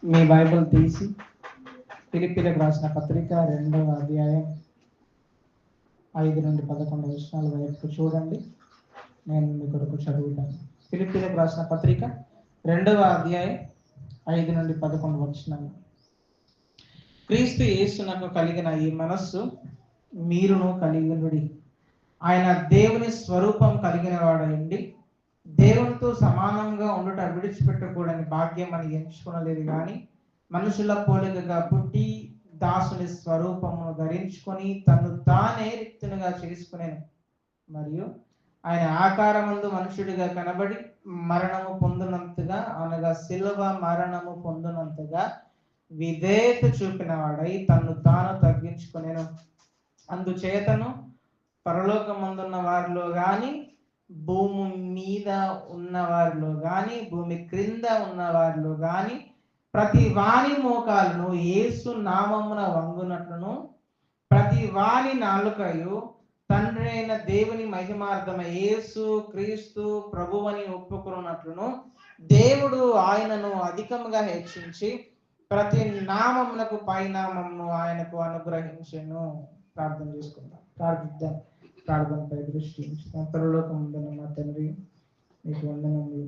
మీ Bible తీసి ఫిలిప్పీలకు రాసిన పత్రిక 2వ అధ్యాయం 5 నుండి 11 వచనాల వైపు చూడండి. నేను మీ కొరకు చదువుతాను. ఫిలిప్పీలకు రాసిన పత్రిక 2వ అధ్యాయం 5 నుండి 11 వచనాలు. క్రీస్తు యేసునకు కలిగిన ఈ మనస్సు మీరును కలిగినది. ఆయన దేవుని స్వరూపం కలిగిన వాడండి, దేవునితో సమానంగా ఉండుట విడిచిపెట్టకూడని భాగ్యం అని ఎంచుకునలేదు, కానీ మనుషుల పోలికగా పుట్టి దాసుని స్వరూపమును ధరించుకొని తను తానే రిక్తునిగా చేసుకునేను. మరియు ఆయన ఆకారమందు మనుషుడిగా కనబడి మరణము పొందినంతగా, అనగా శిలువ మరణము పొందినంతగా విధేయత చూపిన వాడై తను తాను తగ్గించుకునేను. అందుచేతను పరలోకమందున్న వారిలో గాని, భూమి మీద ఉన్న వారిలో గాని, భూమి క్రింద ఉన్న వారిలో గాని ప్రతి వాని మోకాలను యేసు నామమున వంగునట్లును, ప్రతి వాని నాలుకయు తండ్రి అయిన దేవుని మహిమార్థమై యేసు క్రీస్తు ప్రభువని ఒప్పుకున్నట్లును దేవుడు ఆయనను అధికముగా హెచ్చించి ప్రతి నామమునకు పైనామమును ఆయనకు అనుగ్రహించెను. ప్రార్థన చేసుకుందాం. ప్రార్థనపై దృష్టి పరలోకమందున్న మా తండ్రి, మీకు వందనములు.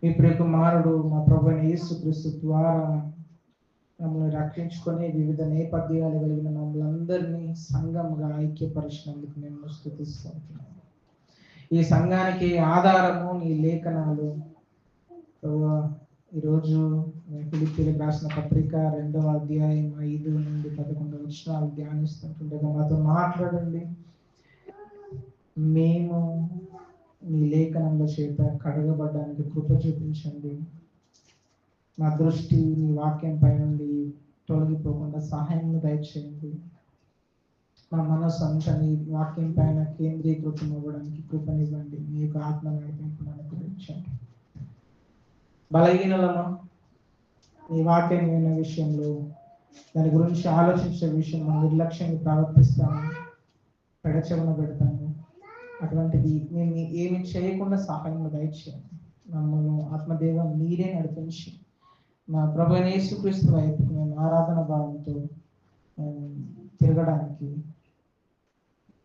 మీ ప్రియ కుమారుడు మా ప్రభువైన యేసుక్రీస్తు ద్వారా మమ్మల్ని రక్షించుకొని వివిధ నేపథ్యాలు కలిగిన మమ్మల్ని అందరినీ సంఘంగా ఐక్యపరిచినందుకు మేము స్తుతిస్తున్నాము. ఈ సంఘానికి ఆధారము నీ లేఖనాలు. ఈరోజు ఫిలిప్పీలకు రాసిన పత్రిక 2వ అధ్యాయం 5 నుండి 11 వచనాలు ధ్యానిస్తుంటుండగా మాతో మాట్లాడండి. మేము నీ లేఖనంలో చేత కడగబడ్డానికి కృప చూపించండి. మా దృష్టి నీ వాక్యం పై నుండి తొలగిపోకుండా సహాయం దయచేయండి. మా మనసు అంతా నీ వాక్యం పైన కేంద్రీకృతం అవ్వడానికి కృపనివ్వండి. మీ యొక్క ఆత్మ నడిపింపును అనుగ్రహించండి. బలహీనలను నీ వాక్యం విన్న విషయంలో, దాని గురించి ఆలోచించే విషయంలో నిర్లక్ష్యంగా ప్రవర్తిస్తాము, పెడచెవిన పెడతాము. అటువంటిది మేము ఏమి చేయకుండా సహాయం దయచేయండి. మమ్మల్ని ఆత్మదేవం మీరే నడిపించి మా ప్రభువైన యేసుక్రీస్తు వైపు మేము ఆరాధన భావంతో తిరగడానికి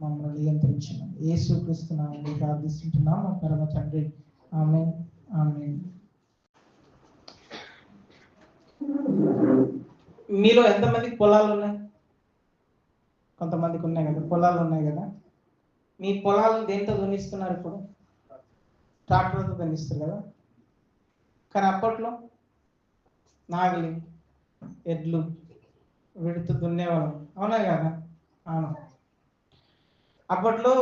మమ్మల్ని నియంత్రించినాం. యేసుక్రీస్తు నామములో ప్రార్థిస్తున్నాం మా పరమ తండ్రి. ఆమేన్, ఆమేన్. మీలో ఎంతమందికి పొలాలు ఉన్నాయి? కొంతమందికి ఉన్నాయి కదా, పొలాలు ఉన్నాయి కదా. మీ పొలాలను దేంతో దున్నిస్తున్నారు? ఇప్పుడు ట్రాక్టర్తో దున్నిస్తారు కదా. కానీ అప్పట్లో నాగలి, ఎడ్లు వీటితో దున్నేవాళ్ళం, అవునా కదా? అవును. అప్పట్లో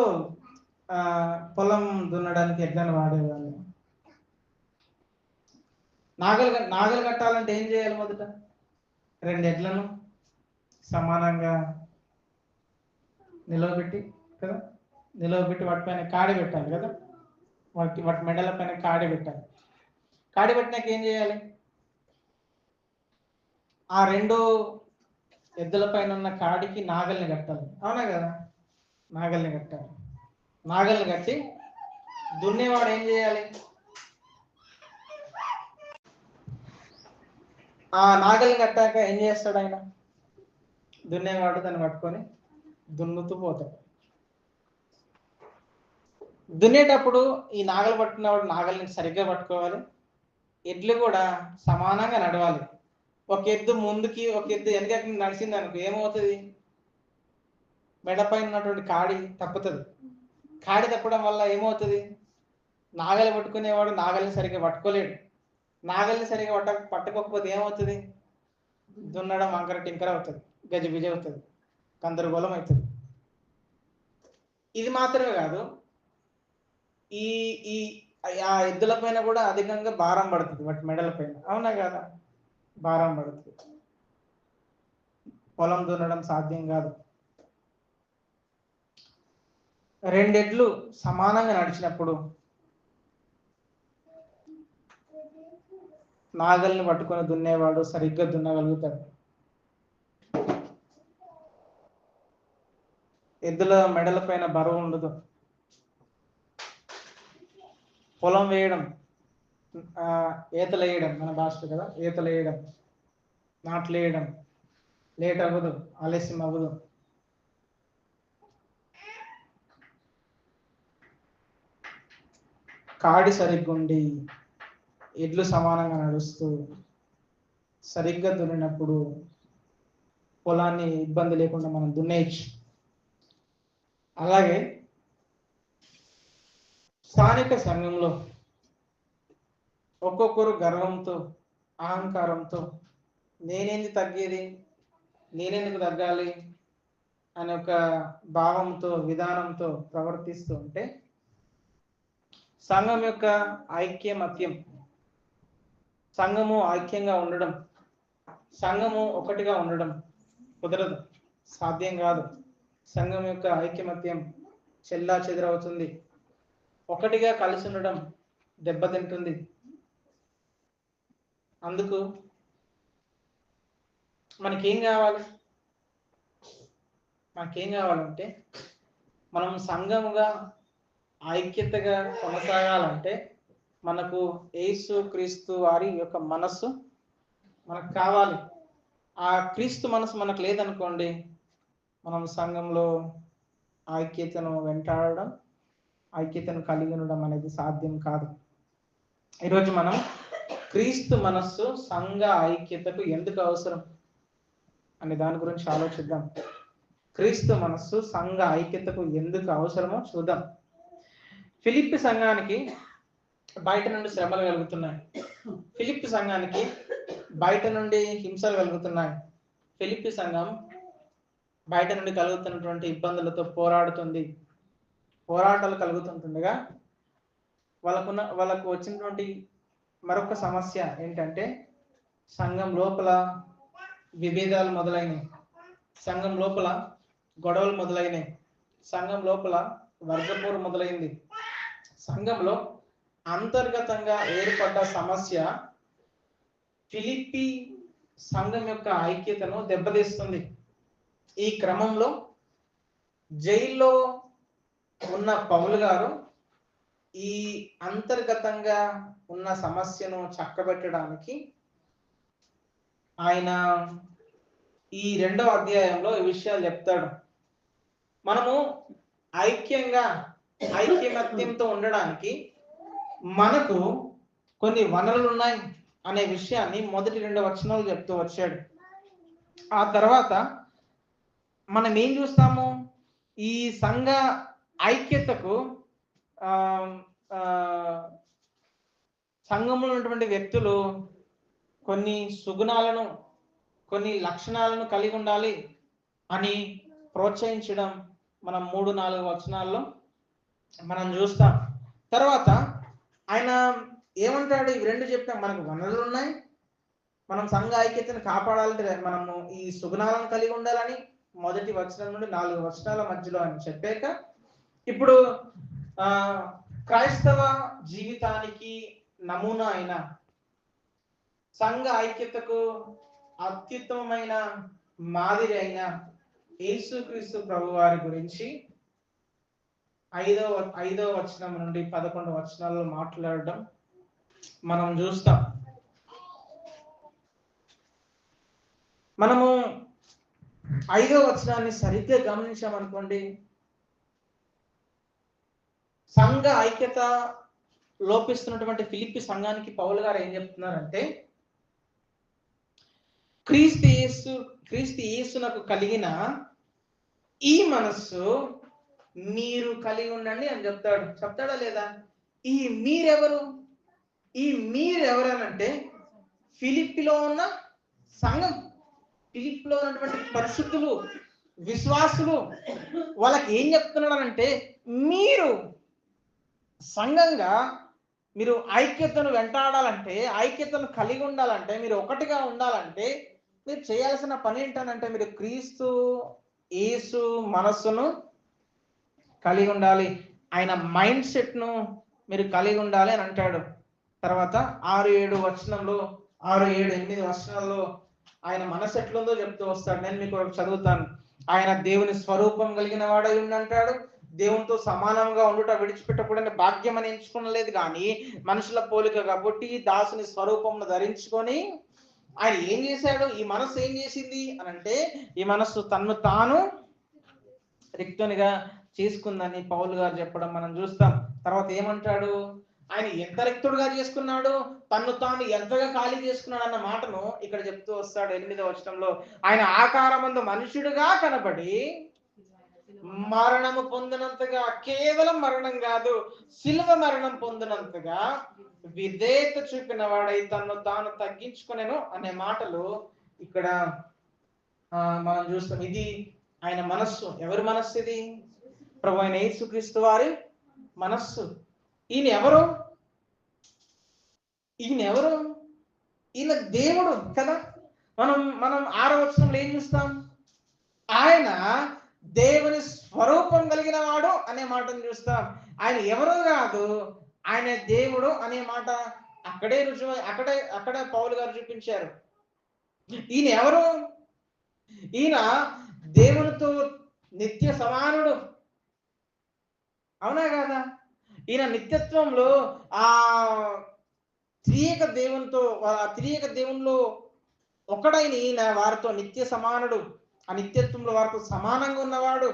పొలం దున్నడానికి ఎడ్లను వాడేవాళ్ళు. నాగలి కట్టాలంటే ఏం చేయాలి? మొదట 2 ఎడ్లను సమానంగా నిలవబెట్టి కదా, నిలవబెట్టి వాటిపైన కాడి పెట్టాలి కదా. వాటి మెడల పైన కాడి పెట్టాలి. కాడి పెట్టినాక ఏం చేయాలి? ఆ 2 ఎద్దుల పైన ఉన్న కాడికి నాగల్ని కట్టాలి, అవునా కదా? నాగల్ని కట్టాలి. నాగల్ని కట్టి దున్నేవాడు ఏం చేయాలి? ఆ నాగల్ని కట్టాక ఏం చేస్తాడు ఆయన? దున్నేవాడు దాన్ని పట్టుకొని దున్నుతూ పోతాడు. దున్నేటప్పుడు ఈ నాగలు పట్టుకున్నవాడు నాగల్ని సరిగ్గా పట్టుకోవాలి. ఎడ్లు కూడా సమానంగా నడవాలి. ఒక ఎద్దు ముందుకి, ఒక ఎద్దు వెనకకి నడిచింది అనుకో ఏమవుతుంది? మెడపైన ఉన్నటువంటి కాడి తప్పుతుంది. కాడి తప్పడం వల్ల ఏమవుతుంది? నాగలి పట్టుకునేవాడు నాగల్ని సరిగ్గా పట్టుకోలేడు. నాగల్ని సరిగ్గా పట్టుకోకపోతే ఏమవుతుంది? దున్నడం వంకర టింకర అవుతుంది, గజిబిజి అవుతుంది, గందరగోళం అవుతుంది. ఇది మాత్రమే కాదు, ఈ ఈ ఆ ఎద్దుల పైన కూడా అధికంగా భారం పడుతుంది, వాటి మెడల పైన, అవునా కదా? భారం పడుతుంది. పొలం దున్నడం సాధ్యం కాదు. 2 ఎడ్లు సమానంగా నడిచినప్పుడు నాగల్ని పట్టుకొని దున్నేవాడు సరిగ్గా దున్నగలుగుతాడు. ఎద్దుల మెడల పైన బరువు ఉండదు. పొలం వేయడం ఈతలేయడం మన భాషలో కదా, ఈతలేయడం, నాట్లేయడం, లేట్ అవ్వదు, ఆలస్యం అవ్వదు. కాడి సరిగ్గుండి ఎడ్లు సమానంగా నడుస్తూ సరిగ్గా దున్నినప్పుడు పొలాన్ని ఇబ్బంది లేకుండా మనం దున్నేయచ్చు. అలాగే స్థానిక సంఘంలో ఒక్కొక్కరు గర్వంతో, అహంకారంతో నేనేంది తగ్గేది, నేనెందుకు తగ్గాలి అనే ఒక భావంతో, విధానంతో ప్రవర్తిస్తూ ఉంటే సంఘం యొక్క ఐక్యమత్యం, సంఘము ఐక్యంగా ఉండడం, సంఘము ఒకటిగా ఉండడం కుదరదు, సాధ్యం కాదు. సంఘం యొక్క ఐక్యమత్యం చెల్లా చెదరవుతుంది. ఒకటిగా కలిసి ఉండడం దెబ్బతింటుంది. అందుకు మనకేం కావాలంటే మనం సంఘముగా ఐక్యతగా కొనసాగాలంటే మనకు యేసు క్రీస్తు వారి యొక్క మనస్సు మనకు కావాలి. ఆ క్రీస్తు మనసు మనకు లేదనుకోండి, మనం సంఘంలో ఐక్యతను వెంటాడడం, ఐక్యతను కలిగి ఉండడం అనేది సాధ్యం కాదు. ఈరోజు మనం క్రీస్తు మనస్సు సంఘ ఐక్యతకు ఎందుకు అవసరం అనే దాని గురించి ఆలోచిద్దాం. క్రీస్తు మనస్సు సంఘ ఐక్యతకు ఎందుకు అవసరమో చూద్దాం. ఫిలిప్పి సంఘానికి బయట నుండి శ్రమలు కలుగుతున్నాయి. ఫిలిప్పి సంఘానికి బయట నుండి హింసలు కలుగుతున్నాయి. ఫిలిప్పి సంఘం బయట నుండి కలుగుతున్నటువంటి ఇబ్బందులతో పోరాడుతుంది. పోరాటాలు కలుగుతుంటుండగా వాళ్ళకు వచ్చినటువంటి మరొక సమస్య ఏంటంటే సంఘం లోపల విభేదాలు మొదలైనవి, సంఘం లోపల గొడవలు మొదలైనవి, సంఘం లోపల వర్గపోరు మొదలైంది. సంఘంలో అంతర్గతంగా ఏర్పడ్డ సమస్య ఫిలిప్పి సంఘం యొక్క ఐక్యతను దెబ్బతీస్తుంది. ఈ క్రమంలో జైల్లో ఉన్న పౌలు గారు ఈ అంతర్గతంగా ఉన్న సమస్యను చక్కబెట్టడానికి ఆయన ఈ 2వ అధ్యాయంలో ఈ విషయాలు చెప్తాడు. మనము ఐక్యమత్యంతో ఉండడానికి మనకు కొన్ని వనరులు ఉన్నాయి అనే విషయాన్ని మొదటి 2 వచనాలు చెప్తూ వచ్చాడు. ఆ తర్వాత మనం ఏం చూస్తాము, ఈ సంఘ ఐక్యతకు సంఘంలో ఉన్నటువంటి వ్యక్తులు కొన్ని సుగుణాలను, కొన్ని లక్షణాలను కలిగి ఉండాలి అని ప్రోత్సహించడం మనం 3-4 వచనాల్లో మనం చూస్తాం. తర్వాత ఆయన ఏమంటాడు, ఇవి 2 చెప్పాం, మనకు వనరులు ఉన్నాయి, మనం సంఘ ఐక్యతను కాపాడాలంటే మనము ఈ సుగుణాలను కలిగి ఉండాలని మొదటి వచనం నుండి 4 వచనాల మధ్యలో అని చెప్పాక ఇప్పుడు క్రైస్తవ జీవితానికి నమూనా అయిన సంఘ ఐక్యతకు అత్యుత్తమమైన మాదిరి అయిన యేసుక్రీస్తు ప్రభు వారి గురించి 5వ వచనం నుండి 11 వచనాల్లో మాట్లాడడం మనం చూస్తాం. మనము 5వ వచనాన్ని సరిగ్గా గమనించామనుకోండి, సంఘ ఐక్యత లోపిస్తున్నటువంటి ఫిలిప్పి సంఘానికి పౌలు గారు ఏం చెప్తున్నారంటే, క్రీస్తు యేసునకు కలిగిన ఈ మనస్సు మీరు కలిగి ఉండండి అని చెప్తాడా లేదా? ఈ మీరెవరనంటే ఫిలిప్పిలో ఉన్న సంఘం, ఫిలిప్పిలో ఉన్నటువంటి పరిశుద్ధులు, విశ్వాసులు. వాళ్ళకి ఏం చెప్తున్నాడంటే, మీరు సంఘంగా మీరు ఐక్యతను వెంటాడాలంటే, ఐక్యతను కలిగి ఉండాలంటే, మీరు ఒకటిగా ఉండాలంటే మీరు చేయాల్సిన పని ఏంటనంటే, మీరు క్రీస్తు యేసు మనస్సును కలిగి ఉండాలి, ఆయన మైండ్ సెట్ను మీరు కలిగి ఉండాలి అని అంటాడు. తర్వాత 6-7 వచనంలో 6-7-8 వచనాల్లో ఆయన మనసు ఎట్లుందో చెప్తూ వస్తాడు. నేను మీకు చదువుతాను. ఆయన దేవుని స్వరూపం కలిగిన వాడై ఉండంటాడు, దేవునితో సమానంగా ఉండుట విడిచిపెట్టకూడని భాగ్యం అని ఎంచుకునలేదు, కానీ మనుషుల పోలికగా పుట్టి దాసుని స్వరూపంను ధరించుకొని ఆయన ఏం చేశాడు? ఈ మనస్సు ఏం చేసింది అని అంటే, ఈ మనస్సు తన్ను తాను రిక్తునిగా చేసుకుందని పౌలు గారు చెప్పడం మనం చూస్తాం. తర్వాత ఏమంటాడు? ఆయన ఎంత రిక్తుడుగా చేసుకున్నాడు, తన్ను తాను ఎంతగా ఖాళీ చేసుకున్నాడు అన్న మాటను ఇక్కడ చెప్తూ వస్తాడు 8వ వచనంలో. ఆయన ఆకారమందు మనుషుడుగా కనబడి మరణము పొందినంతగా, కేవలం మరణం కాదు, శిలువ మరణం పొందినంతగా విధేయత చూపిన వాడై తన్ను తాను తగ్గించుకునేను అనే మాటలు ఇక్కడ మనం చూస్తాం. ఇది ఆయన మనస్సు. ఎవరి మనస్సు ఇది? ప్రభు అయిన యేసుక్రీస్తు వారి మనస్సు. ఈయన ఎవరు? ఈయన దేవుడు కదా. మనం 6వ వచనంలో ఏం చూస్తాం? ఆయన దేవుని స్వరూపం కలిగిన వాడు అనే మాటను చూస్తాం. ఆయన ఎవరో కాదు, ఆయన దేవుడు అనే మాట అక్కడే రుజువు, అక్కడే పౌలు గారు చూపించారు. ఈయన ఎవరు? ఈయన దేవునితో నిత్య సమానుడు, అవునా కాదా? ఈయన నిత్యత్వంలో ఆ త్రియేక దేవునిలో ఒకడైన ఈయన వారితో నిత్య సమానుడు, ఆ నిత్యత్వంలో వారితో సమానంగా ఉన్నవాడు.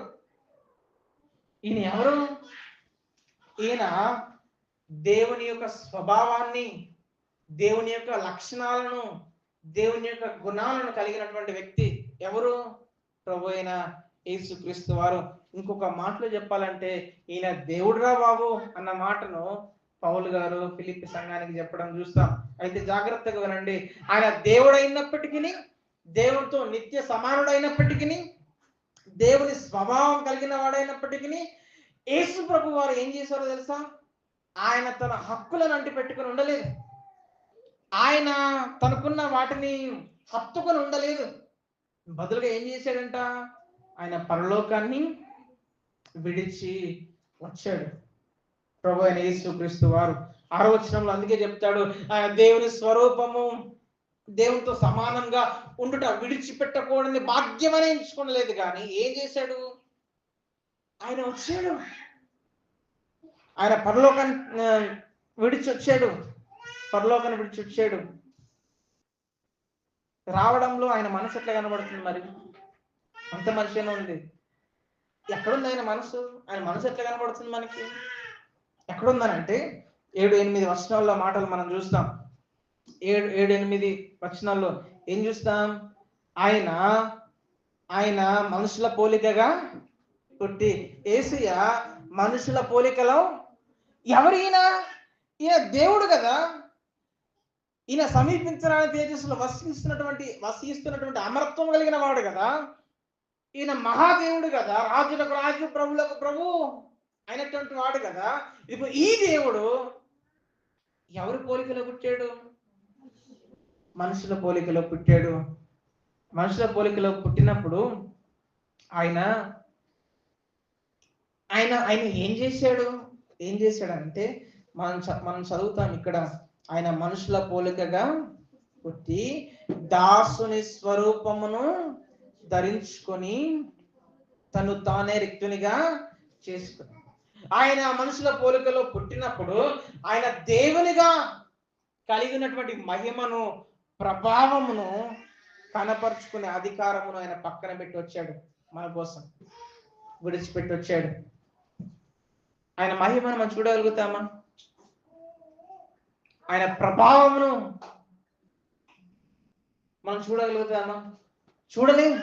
ఈయన ఎవరు? ఈయన దేవుని యొక్క స్వభావాన్ని, దేవుని యొక్క లక్షణాలను, దేవుని యొక్క గుణాలను కలిగినటువంటి వ్యక్తి. ఎవరు? ప్రభు అయిన యేసుక్రీస్తు వారు. ఇంకొక మాటలో చెప్పాలంటే ఈయన దేవుడురా బాబు అన్న మాటను పౌలు గారు ఫిలిప్పి సంఘానికి చెప్పడం చూస్తాం. అయితే జాగ్రత్తగా వినండి. ఆయన దేవుడైనప్పటికీ, దేవునితో నిత్య సమానుడైనప్పటికీ, దేవుని స్వభావం కలిగిన వాడైనప్పటికీ, యేసు ప్రభు వారు ఏం చేశారో తెలుసా? ఆయన తన హక్కులను అంటి పెట్టుకుని ఉండలేదు. ఆయన తనకున్న వాటిని హత్తుకొని ఉండలేదు. బదులుగా ఏం చేశాడంట? ఆయన పరలోకాన్ని విడిచి వచ్చాడు ప్రభు అయిన యేసుక్రీస్తు వారు. 6వ వచనంలో అందుకే చెప్తాడు, ఆయన దేవుని స్వరూపము, దేవునితో సమానంగా ఉండుట విడిచిపెట్టకూడని భాగ్యం అని ఎంచుకోలేదు, కానీ ఏం చేశాడు? ఆయన వచ్చాడు. ఆయన పరలోకాన్ని విడిచి వచ్చాడు. రావడంలో ఆయన మనసు ఎట్లా కనబడుతుంది? మరి అంత మనిషినే ఉంది. ఎక్కడుంది ఆయన మనసు? ఆయన మనసు ఎట్లా కనబడుతుంది మనకి? ఎక్కడుందనంటే 7-8 వచనాల్లో మాటలు మనం చూస్తాం. 7-8 వచనాల్లో ఏం చూస్తాం? ఆయన మనుషుల పోలికగా పుట్టి. యేసయ్య మనుషుల పోలికలో ఎవరైనా, ఈయన దేవుడు కదా. ఈయన సమీపించడానికి తేజస్సులో వసిస్తున్నటువంటి అమరత్వం కలిగిన వాడు కదా. ఈయన మహాదేవుడు కదా, రాజులకు రాజు, ప్రభులకు ప్రభు అయినటువంటి వాడు కదా. ఇప్పుడు ఈ దేవుడు ఎవరి పోలికలో పుట్టాడు? మనుషుల పోలికలో పుట్టాడు. మనుషుల పోలికలో పుట్టినప్పుడు ఆయన ఏం చేశాడంటే మనం చదువుతాం ఇక్కడ. ఆయన మనుషుల పోలికగా పుట్టి దాసుని స్వరూపమును ధరించుకొని తను తానే రిక్తునిగా చేసుకున్నాడు. ఆయన మనుషుల పోలికలో పుట్టినప్పుడు ఆయన దేవునిగా కలిగినటువంటి మహిమను, ప్రభావమును కనపరుచుకునే అధికారమును ఆయన పక్కన పెట్టి వచ్చాడు. మన కోసం విడిచిపెట్టి వచ్చాడు. ఆయన మహిమను మనం చూడగలుగుతామా? ఆయన ప్రభావమును మనం చూడగలుగుతామా? చూడలేం.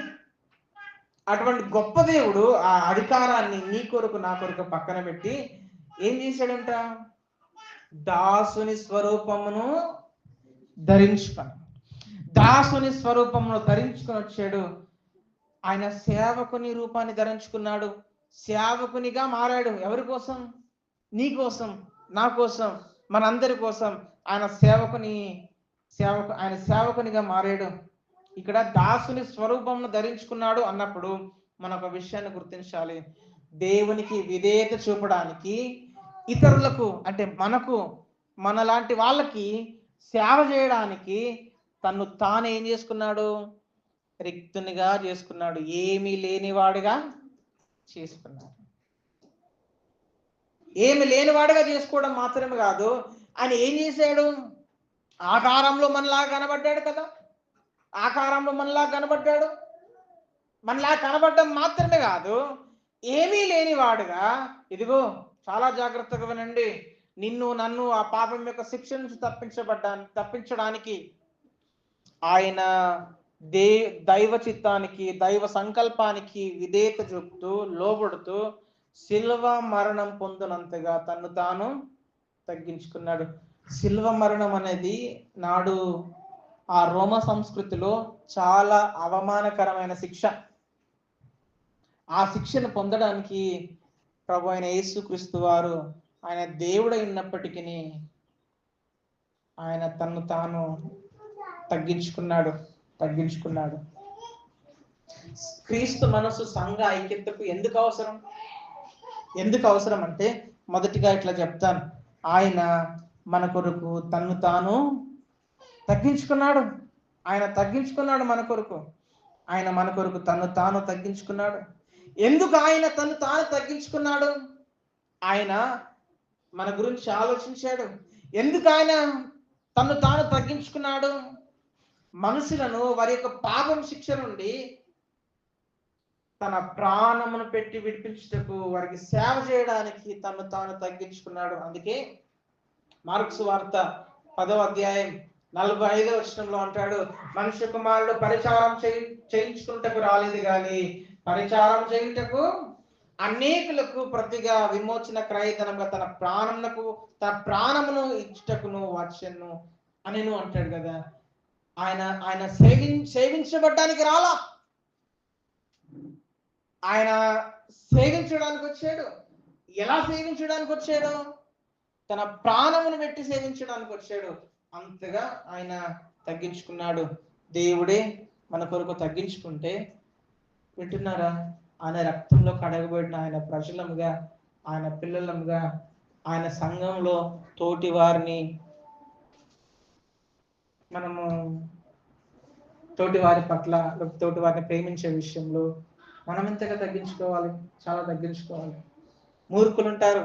అటువంటి గొప్ప దేవుడు ఆ అధికారాన్ని నీ కొరకు నా కొరకు పక్కన పెట్టి ఏం చేశాడంట? దాసుని స్వరూపమును ధరించుకొని వచ్చాడు. ఆయన సేవకుని రూపాన్ని ధరించుకున్నాడు. సేవకునిగా మారాడు. ఎవరి కోసం? నీ కోసం, నా కోసం, మనందరి కోసం ఆయన సేవకునిగా మారాడు. ఇక్కడ దాసుని స్వరూపంను ధరించుకున్నాడు అన్నప్పుడు మనం ఒక విషయాన్ని గుర్తించాలి. దేవునికి విధేయత చూపడానికి, ఇతరులకు అంటే మనలాంటి వాళ్ళకి సేవ చేయడానికి తను తాను ఏం చేసుకున్నాడు? రిక్తునిగా చేసుకున్నాడు. ఏమీ లేనివాడుగా చేసుకున్నాడు. ఏమి లేనివాడుగా చేసుకోవడం మాత్రమే కాదు, ఆయన ఏం చేశాడు? ఆకారంలో మనలా కనబడ్డాడు కదా, ఆకారంలో మనలా కనబడ్డాడు. మనలా కనబడడం మాత్రమే కాదు, ఏమీ లేనివాడుగా, ఇదిగో చాలా జాగ్రత్తగా వినండి, నిన్ను నన్ను ఆ పాపం యొక్క శిక్ష నుంచి తప్పించడానికి ఆయన దైవ చిత్తానికి, దైవ సంకల్పానికి విధేయత చూపుతూ లోబడుతూ శిల్వ మరణం పొందినంతగా తను తాను తగ్గించుకున్నాడు. శిల్వ మరణం అనేది నాడు ఆ రోమ సంస్కృతిలో చాలా అవమానకరమైన శిక్ష. ఆ శిక్షను పొందడానికి ప్రభు అయిన యేసుక్రీస్తు వారు, ఆయన దేవుడైనప్పటికీ ఆయన తను తాను తగ్గించుకున్నాడు. క్రీస్తు మనసు సంఘ ఐక్యతకు ఎందుకు అవసరం అంటే, మొదటిగా ఇట్లా చెప్తాను, ఆయన మన కొరకు తన్ను తాను తగ్గించుకున్నాడు. ఆయన మన కొరకు తన్ను తాను తగ్గించుకున్నాడు. ఎందుకు ఆయన తను తాను తగ్గించుకున్నాడు? ఆయన మన గురించి ఆలోచించాడు. ఎందుకు ఆయన తను తాను తగ్గించుకున్నాడు? మనుషులను వారి యొక్క పాపం శిక్ష నుండి తన ప్రాణమును పెట్టి విడిపించుటకు, వారికి సేవ చేయడానికి తను తాను తగ్గించుకున్నాడు. అందుకే మార్కు సువార్త 10వ అధ్యాయం 45వ వచనంలో అంటాడు, మనుష్య కుమారుడు పరిచారం చేయించుకుంటకు రాలేదు గాని పరిచారం చేయుటకు అనేకులకు ప్రతిగా విమోచన క్రయధనంగా తన ప్రాణమును ఇచ్చుటకును వచ్చెను అని అంటాడు కదా. ఆయన సేవించబడ్డానికి రాలా, ఆయన సేవించడానికి వచ్చాడు. ఎలా సేవించడానికి వచ్చాడు? తన ప్రాణమును పెట్టి సేవించడానికి వచ్చాడు. అంతగా ఆయన తగ్గించుకున్నాడు. దేవుడే మన కొరకు తగ్గించుకుంటే, వింటున్నారా, ఆయన రక్తంలో కడగబడిన ఆయన ప్రజలముగా, ఆయన పిల్లలముగా, ఆయన సంఘంలో తోటి వారిని మనము తోటి వారి పట్ల, తోటి వారిని ప్రేమించే విషయంలో మనం ఎంతగా తగ్గించుకోవాలి? చాలా తగ్గించుకోవాలి. మూర్ఖులు ఉంటారు,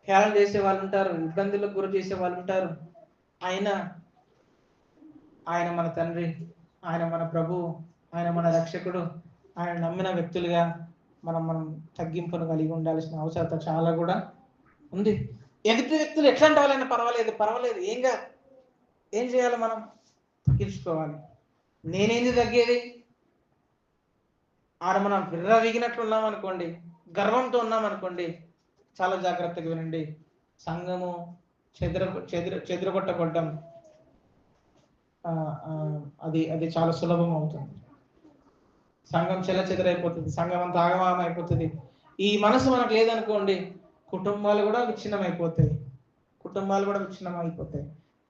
హేళన చేసే వాళ్ళు ఉంటారు, ఇబ్బందులకు గురి చేసే వాళ్ళు ఉంటారు. ఆయన మన తండ్రి, ఆయన మన ప్రభువు, ఆయన మన రక్షకుడు. ఆయన నమ్మిన వ్యక్తులుగా మనం తగ్గింపును కలిగి ఉండాల్సిన అవసరత చాలా కూడా ఉంది. ఎదుటి వ్యక్తులు ఎట్లాంటి వాళ్ళైనా పర్వాలేదు, ఏం చేయాలి? మనం తగ్గించుకోవాలి. నేనేంది తగ్గేది? మనం విర్రవీగినట్లు ఉన్నాం అనుకోండి, గర్వంతో ఉన్నాం అనుకోండి, చాలా జాగ్రత్తగా వినండి, సంఘము చెదరగొట్టబడ్డం అది చాలా సులభం అవుతుంది. సంఘం చెదరైపోతుంది, సంఘం అంతా ఆగమాగం అయిపోతుంది. ఈ మనసు మనకు లేదనుకోండి, కుటుంబాలు కూడా విచ్ఛిన్నం అయిపోతాయి.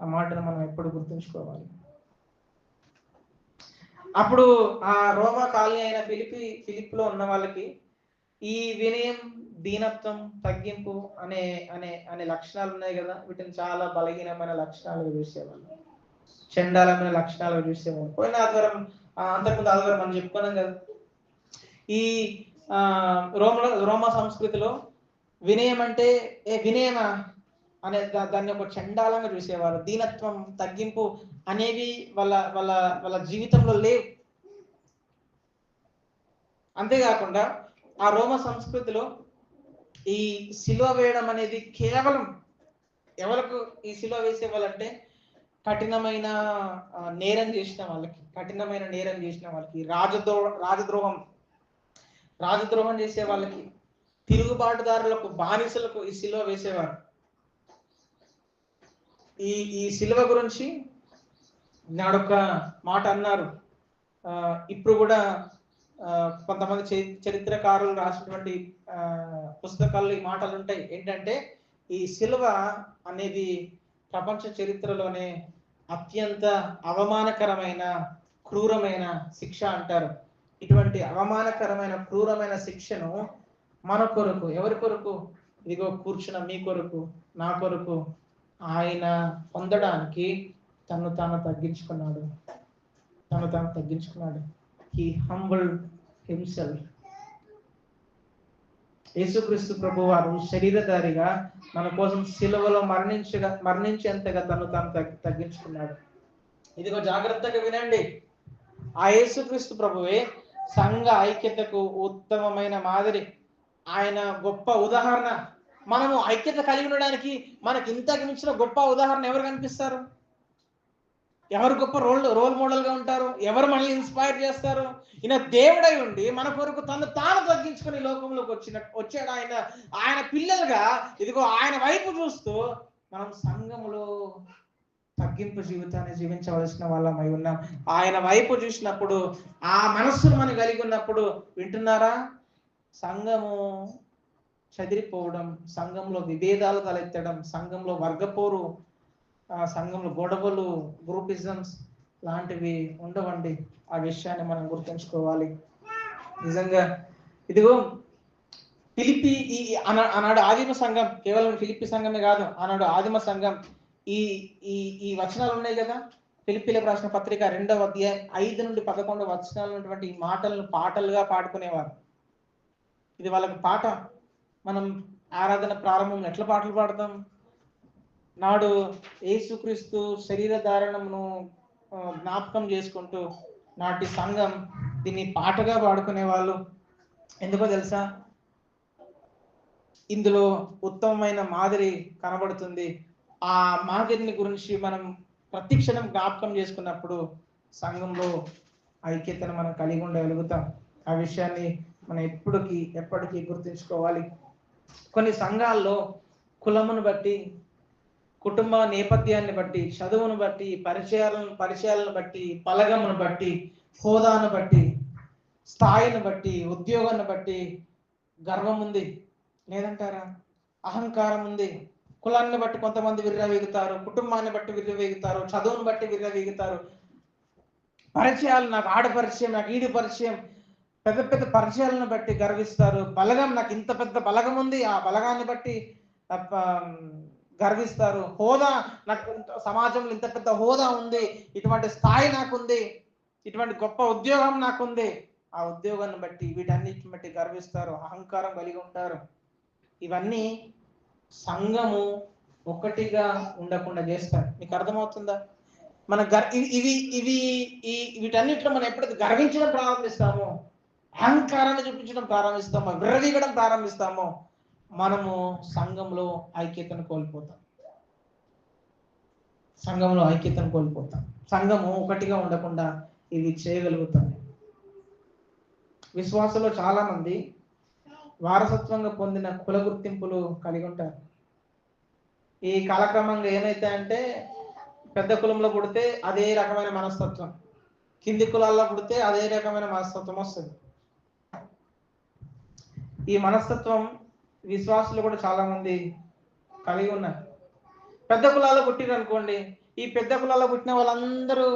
ఆ మాటను మనం ఎప్పుడు గుర్తుంచుకోవాలి. అప్పుడు ఆ రోమా కాలనీ అయిన ఫిలిప్లో ఉన్న వాళ్ళకి ఈ వినయం, దీనత్వం, తగ్గింపు అనే అనే అనే లక్షణాలు ఉన్నాయి కదా. వీటిని చాలా బలహీనమైన లక్షణాలుగా చూసేవాళ్ళు, చండాలమైన లక్షణాలుగా చూసేవాళ్ళు. పోయిన ఆదివారం, అంతకుముందు ఆదివారం మనం చెప్పుకున్నాం కదా, ఈ రోమా సంస్కృతిలో వినయం అంటే వినయమా అనే దాన్ని ఒక చండాలంగా చూసేవారు. దీనత్వం, తగ్గింపు అనేవి వాళ్ళ జీవితంలో లేవు. అంతేకాకుండా ఆ రోమ సంస్కృతిలో ఈ శిలువ వేయడం అనేది కేవలం ఎవరికి ఈ శిలువ వేసేవాళ్ళంటే కఠినమైన నేరం చేసిన వాళ్ళకి, రాజద్రోహం చేసే వాళ్ళకి, తిరుగుబాటుదారులకు, బానిసలకు ఈ శిలువ వేసేవారు. ఈ శిలువ గురించి నాడొక మాట అన్నారు. ఇప్పుడు కూడా కొంతమంది చరిత్రకారులు రాసినటువంటి పుస్తకాల్లో ఈ మాటలు ఉంటాయి. ఏంటంటే, ఈ శిలువ అనేది ప్రపంచ చరిత్రలోనే అత్యంత అవమానకరమైన, క్రూరమైన శిక్ష అంటారు. ఇటువంటి అవమానకరమైన, క్రూరమైన శిక్షను మన కొరకు, ఎవరి కొరకు? ఇదిగో కూర్చున్న మీ కొరకు, నా కొరకు ఆయన పొందడానికి తను తాను తగ్గించుకున్నాడు. He humbled himself. యేసుక్రీస్తు ప్రభు వారు శరీరధారిగా మన కోసం సిలువలో మరణించేంతగా తాను తగ్గించుకున్నాడు. ఇదిగో జాగ్రత్తగా వినండి. ఆ యేసుక్రీస్తు ప్రభువే సంఘ ఐక్యతకు ఉత్తమమైన మాదిరి. ఆయన గొప్ప ఉదాహరణ. మనము ఐక్యత కలిగి ఉండడానికి మనకి ఇంతకు మించిన గొప్ప ఉదాహరణ ఎవరు కనిపిస్తారు? ఎవరు గొప్ప రోల్ మోడల్ గా ఉంటారు? ఎవరు మనల్ని ఇన్స్పైర్ చేస్తారు? ఈయన దేవుడై ఉండి మన కొరకు తాను తగ్గించుకుని లోకంలోకి వచ్చాడు. ఆయన పిల్లలుగా ఇదిగో ఆయన వైపు చూస్తూ మనం సంఘములో తగ్గింపు జీవితాన్ని జీవించవలసిన వాళ్ళమై ఉన్నాం. ఆయన వైపు చూసినప్పుడు, ఆ మనస్సును మనం కలిగి ఉన్నప్పుడు, వింటున్నారా, సంఘము చెదిరిపోవడం, సంఘంలో విభేదాలు తలెత్తడం, సంఘంలో వర్గపోరు, సంఘంలో గొడవలు, గ్రూపిజమ్స్ లాంటివి ఉండవండి. ఆ విషయాన్ని మనం గుర్తుంచుకోవాలి. నిజంగా ఇదిగో ఫిలిప్పి ఆనాడు ఆదిమ సంఘం, కేవలం ఫిలిప్పి సంఘమే కాదు, ఆనాడు ఆదిమ సంఘం ఈ ఈ ఈ వచనాలు ఉన్నాయి కదా, ఫిలిప్పీలకు రాసిన పత్రిక 2వ అధ్యాయం 5 నుండి 11 వచనాలు ఉన్నటువంటి ఈ మాటలను పాటలుగా పాడుకునేవారు. ఇది వాళ్ళకి పాట. మనం ఆరాధన ప్రారంభంలో ఎట్లా పాటలు పాడతాం? నాడు యేసుక్రీస్తు శరీర ధారణమును జ్ఞాపకం చేసుకుంటూ నాటి సంఘం దీన్ని పాటగా పాడుకునే వాళ్ళు. ఎందుకో తెలుసా? ఇందులో ఉత్తమమైన మాదిరి కనబడుతుంది. ఆ మాదిరిని గురించి మనం ప్రతి క్షణం జ్ఞాపకం చేసుకున్నప్పుడు సంఘంలో ఐక్యతను మనం కలిగి ఉండగలుగుతాం. ఆ విషయాన్ని మనం ఎప్పటికీ గుర్తుంచుకోవాలి. కొన్ని సంఘాల్లో కులమును బట్టి, కుటుంబ నేపథ్యాన్ని బట్టి, చదువును బట్టి, పరిచయాలను బట్టి, పలగమును బట్టి, హోదాను బట్టి, స్థాయిని బట్టి, ఉద్యోగాన్ని బట్టి గర్వం ఉంది, లేదంటారా? అహంకారం ఉంది. కులాన్ని బట్టి కొంతమంది విర్రవీగుతారు, కుటుంబాన్ని బట్టి విర్రవీగుతారు, చదువును బట్టి విర్రవీగుతారు, పరిచయాలు, నాకు ఆడ పరిచయం, నాకు ఈడి పరిచయం, పెద్ద పెద్ద పరిచయాలను బట్టి గర్విస్తారు. బలగం, నాకు ఇంత పెద్ద బలగం ఉంది, ఆ బలగాన్ని బట్టి గర్విస్తారు. హోదా, నాకు సమాజంలో ఇంత పెద్ద హోదా ఉంది, ఇటువంటి స్థాయి నాకుంది, ఇటువంటి గొప్ప ఉద్యోగం నాకుంది, ఆ ఉద్యోగాన్ని బట్టి, వీటన్నిటిని బట్టి గర్విస్తారు, అహంకారం కలిగి ఉంటారు. ఇవన్నీ సంఘము ఒకటిగా ఉండకుండా చేస్తారు. మీకు అర్థమవుతుందా? మన వీటన్నిటిలో మనం ఎప్పుడైతే గర్వించడం ప్రారంభిస్తామో, అహంకారాన్ని చూపించడం ప్రారంభిస్తామో, విర్రవీగడం ప్రారంభిస్తామో, మనము సంఘంలో ఐక్యతను కోల్పోతాం. సంఘము ఒకటిగా ఉండకుండా ఇవి చేయగలుగుతాం. విశ్వాసంలో చాలా మంది వారసత్వంగా పొందిన కుల గుర్తింపులు కలిగి ఉంటారు. ఈ కాలక్రమంగా ఏమైతే అంటే, పెద్ద కులంలో పుడితే అదే రకమైన మనస్తత్వం, కింది కులాల్లో పుడితే అదే రకమైన మనస్తత్వం వస్తుంది. ఈ మనస్తత్వం విశ్వాసులు కూడా చాలా మంది కలిగి ఉన్నారు. పెద్ద కులాల్లో పుట్టిరు అనుకోండి, ఈ పెద్ద కులాల్లో పుట్టిన వాళ్ళందరూ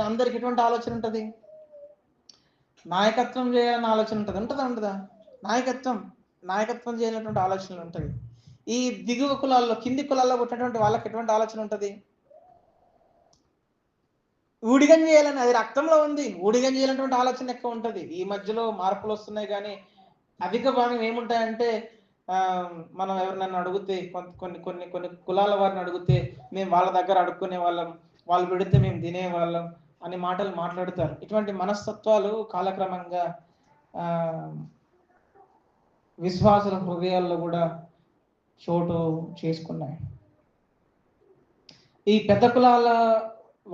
అందరికి ఎటువంటి ఆలోచన ఉంటుంది? నాయకత్వం చేయాలన్న ఆలోచన ఉంటుందా? నాయకత్వం చేయాలన్నటువంటి ఆలోచనలు ఉంటుంది. ఈ దిగువ కులాల్లో, కింది కులాల్లో పుట్టినటువంటి వాళ్ళకి ఎటువంటి ఆలోచన ఉంటుంది? ఊడిగం చేయాలని, అది రక్తంలో ఉంది, ఊడిగం చేయాలన్నటువంటి ఆలోచన ఎక్కువ ఉంటుంది. ఈ మధ్యలో మార్పులు వస్తున్నాయి, కానీ అధిక భాగం ఏముంటాయంటే, మనం ఎవరినైనా అడిగితే, కొన్ని కొన్ని కొన్ని కులాల వారిని అడిగితే, మేము వాళ్ళ దగ్గర అడుక్కునే వాళ్ళం, వాళ్ళు పెడితే మేము తినేవాళ్ళం అని మాటలు మాట్లాడతారు. ఇటువంటి మనస్తత్వాలు కాలక్రమంగా విశ్వాసుల హృదయాల్లో కూడా చోటు చేసుకున్నాయి. ఈ పెద్ద కులాల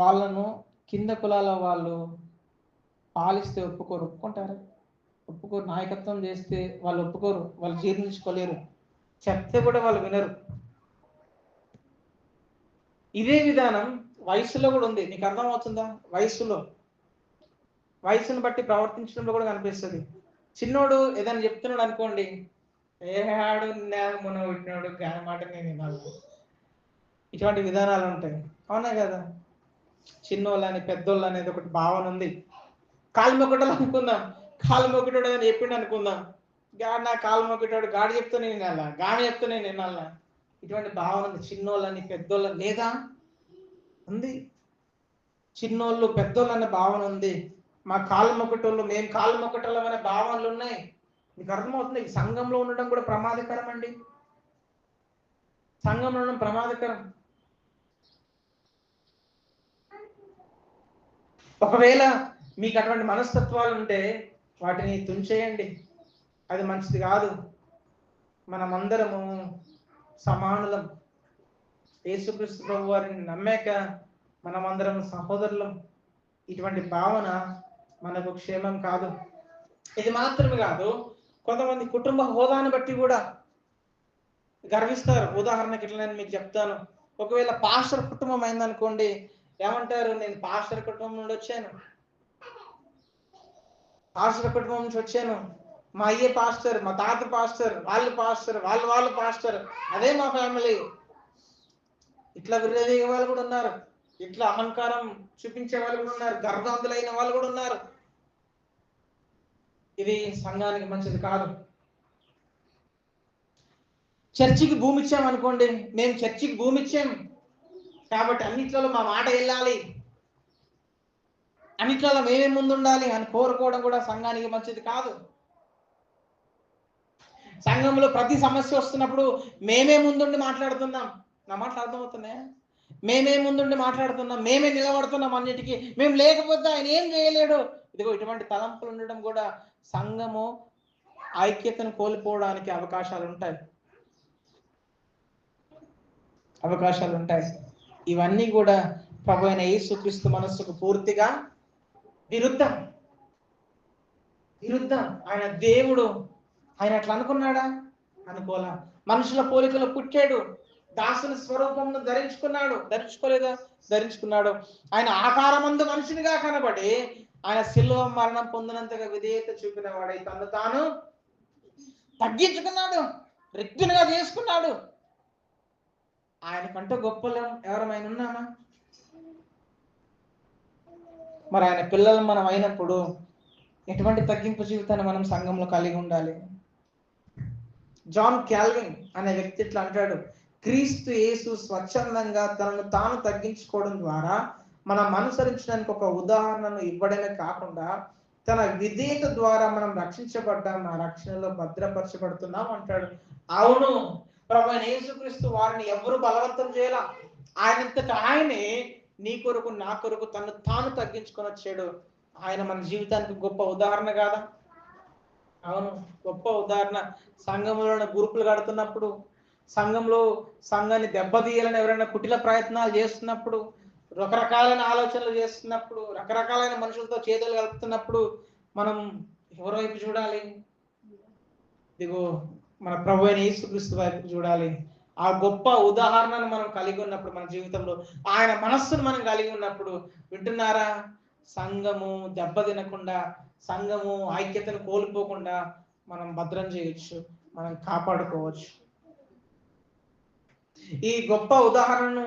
వాళ్ళను కింద కులాల వాళ్ళు పాలిస్తే ఒప్పుకుంటారు. నాయకత్వం చేస్తే వాళ్ళు ఒప్పుకోరు, వాళ్ళు జీర్ణించుకోలేరు, చెప్తే కూడా వాళ్ళు వినరు. ఇదే విధానం వయసులో కూడా ఉంది. నీకు అర్థమవుతుందా? వయసును బట్టి ప్రవర్తించడంలో కూడా కనిపిస్తుంది. చిన్నోడు ఏదైనా చెప్తున్నాడు అనుకోండి, ఏడు మొన్న పెట్టినాడు గాన మాట నేను వినాలి, ఇటువంటి విధానాలు ఉంటాయి. అవునా కదా? చిన్నోళ్ళని పెద్దోళ్ళు అనేది ఒకటి భావన ఉంది. కాలు మొక్కటోళ్ళు అనుకుందాం, కాలు మొక్కటోడు అని చెప్పిండు అనుకుందాం, గాడి నా కాలు మొక్కటోడు, గాడి చెప్తే నేను వినాలా, గాడి చెప్తే నేను వినాలా, ఇటువంటి భావన ఉంది. చిన్నోళ్ళని పెద్దోళ్ళని లేదా ఉంది. చిన్నోళ్ళు పెద్దోళ్ళు అనే భావన ఉంది. మా కాలు మొక్కటోళ్ళు, మేము కాలు మొక్కటోళ్ళం అనే భావనలు ఉన్నాయి. మీకు అర్థమవుతుంది? సంఘంలో ఉండడం కూడా ప్రమాదకరం అండి. సంఘంలో ఉండడం ప్రమాదకరం. ఒకవేళ మీకు అటువంటి మనస్తత్వాలు ఉంటే వాటిని తుంచేయండి, అది మంచిది కాదు. మనమందరము సమానులం. యేసుక్రీస్తు ప్రభు వారిని నమ్మాక మనమందరం సహోదరులం. ఇటువంటి భావన మనకు క్షేమం కాదు. ఇది మాత్రమే కాదు, కొంతమంది కుటుంబ హోదాను బట్టి కూడా గర్విస్తారు. ఉదాహరణకి ఇట్లా నేను మీకు చెప్తాను. ఒకవేళ పాస్టర్ కుటుంబం అయిందనుకోండి, ఏమంటారు? నేను పాస్టర్ కుటుంబం నుండి వచ్చాను, పాస్టర్ కుటుంబం నుంచి వచ్చాను, మా అయ్యే పాస్టర్, మా తాత పాస్టర్, వాళ్ళు పాస్టర్, వాళ్ళు పాస్టర్, అదే మా ఫ్యామిలీ. ఇట్లా విర్రదీగే వాళ్ళు కూడా ఉన్నారు, ఇట్లా అహంకారం చూపించే వాళ్ళు కూడా ఉన్నారు, గర్భాంతులైన వాళ్ళు కూడా ఉన్నారు. ఇది సంఘానికి మంచిది కాదు. చర్చికి భూమి ఇచ్చాం అనుకోండి, మేము చర్చికి భూమి ఇచ్చాం కాబట్టి అన్నిట్లలో మా మాట వెళ్ళాలి, అన్నిట్లలో మేమే ముందు ఉండాలి అని కోరుకోవడం కూడా సంఘానికి మంచిది కాదు. సంఘంలో ప్రతి సమస్య వస్తున్నప్పుడు మేమే ముందుండి మాట్లాడుతున్నాం. నా మాట అర్థమవుతున్నాయా? మేమే ముందుండి మాట్లాడుతున్నాం, మేమే నిలబడుతున్నాం అన్నిటికీ. మేము లేకపోతే ఆయన ఏం చేయలేడు. ఇదిగో ఇటువంటి తలంపులు ఉండడం కూడా సంఘము ఐక్యతను కోల్పోవడానికి అవకాశాలు ఉంటాయి. ఇవన్నీ కూడా ప్రభు అయిన యేసుక్రీస్తు మనస్సుకు పూర్తిగా విరుద్ధం. ఆయన దేవుడు, ఆయన అట్లా అనుకున్నాడా? అనుకోలా. మనుషుల పోలికలో పుట్టాడు, దాసుని స్వరూపంను ధరించుకున్నాడు. ఆయన ఆకారమందు మనుషునిగా కనబడి ఆయన శిలువ మరణం పొందినంతగా విధేయత చూపిన వాడై తను తాను తగ్గించుకున్నాడు, రిక్తునిగా చేసుకున్నాడు. ఆయన కంటే గొప్పలం ఎవరమైనా ఉన్నామా? మరి ఆయన పిల్లలు మనం అయినప్పుడు ఎటువంటి తగ్గింపు జీవితాన్ని మనం సంఘంలో కలిగి ఉండాలి? జాన్ క్యాల్విన్ అనే వ్యక్తి ఇట్లా అంటాడు, క్రీస్తు యేసు స్వచ్ఛందంగా తనను తాను తగ్గించుకోవడం ద్వారా మనం అనుసరించడానికి ఒక ఉదాహరణను ఇవ్వడమే కాకుండా తన విధేయత ద్వారా మనం రక్షించబడ్డాం, ఆ రక్షణలో భద్రపరచబడుతున్నాం అంటాడు. అవును, ప్రభువైన యేసుక్రీస్తు వారిని ఎవరు బలవంతం చేయాల, ఆయనంతటా ఆయనే నీ కొరకు నా కొరకు తను తాను తగ్గించుకొని వచ్చాడు. ఆయన మన జీవితానికి గొప్ప ఉదాహరణ కాదా? అవును, గొప్ప ఉదాహరణ. సంఘంలో గ్రూపులు కడుతున్నప్పుడు, సంఘాన్ని దెబ్బతీయాలని ఎవరైనా కుటిల ప్రయత్నాలు చేస్తున్నప్పుడు, రకరకాలైన ఆలోచనలు చేస్తున్నప్పుడు, రకరకాలైన మనుషులతో చేతులు కలుపుతున్నప్పుడు మనం ఎవరి వైపు చూడాలి? ఇదిగో మన ప్రభు అయిన యేసుక్రీస్తు వైపు చూడాలి. ఆ గొప్ప ఉదాహరణను మనం కలిగి ఉన్నప్పుడు, మన జీవితంలో ఆయన మనస్సును మనం కలిగి ఉన్నప్పుడు, వింటున్నారా, సంఘము దెబ్బతినకుండా, సంఘము ఐక్యతను కోల్పోకుండా మనం భద్రం చేయొచ్చు, మనం కాపాడుకోవచ్చు. ఈ గొప్ప ఉదాహరణను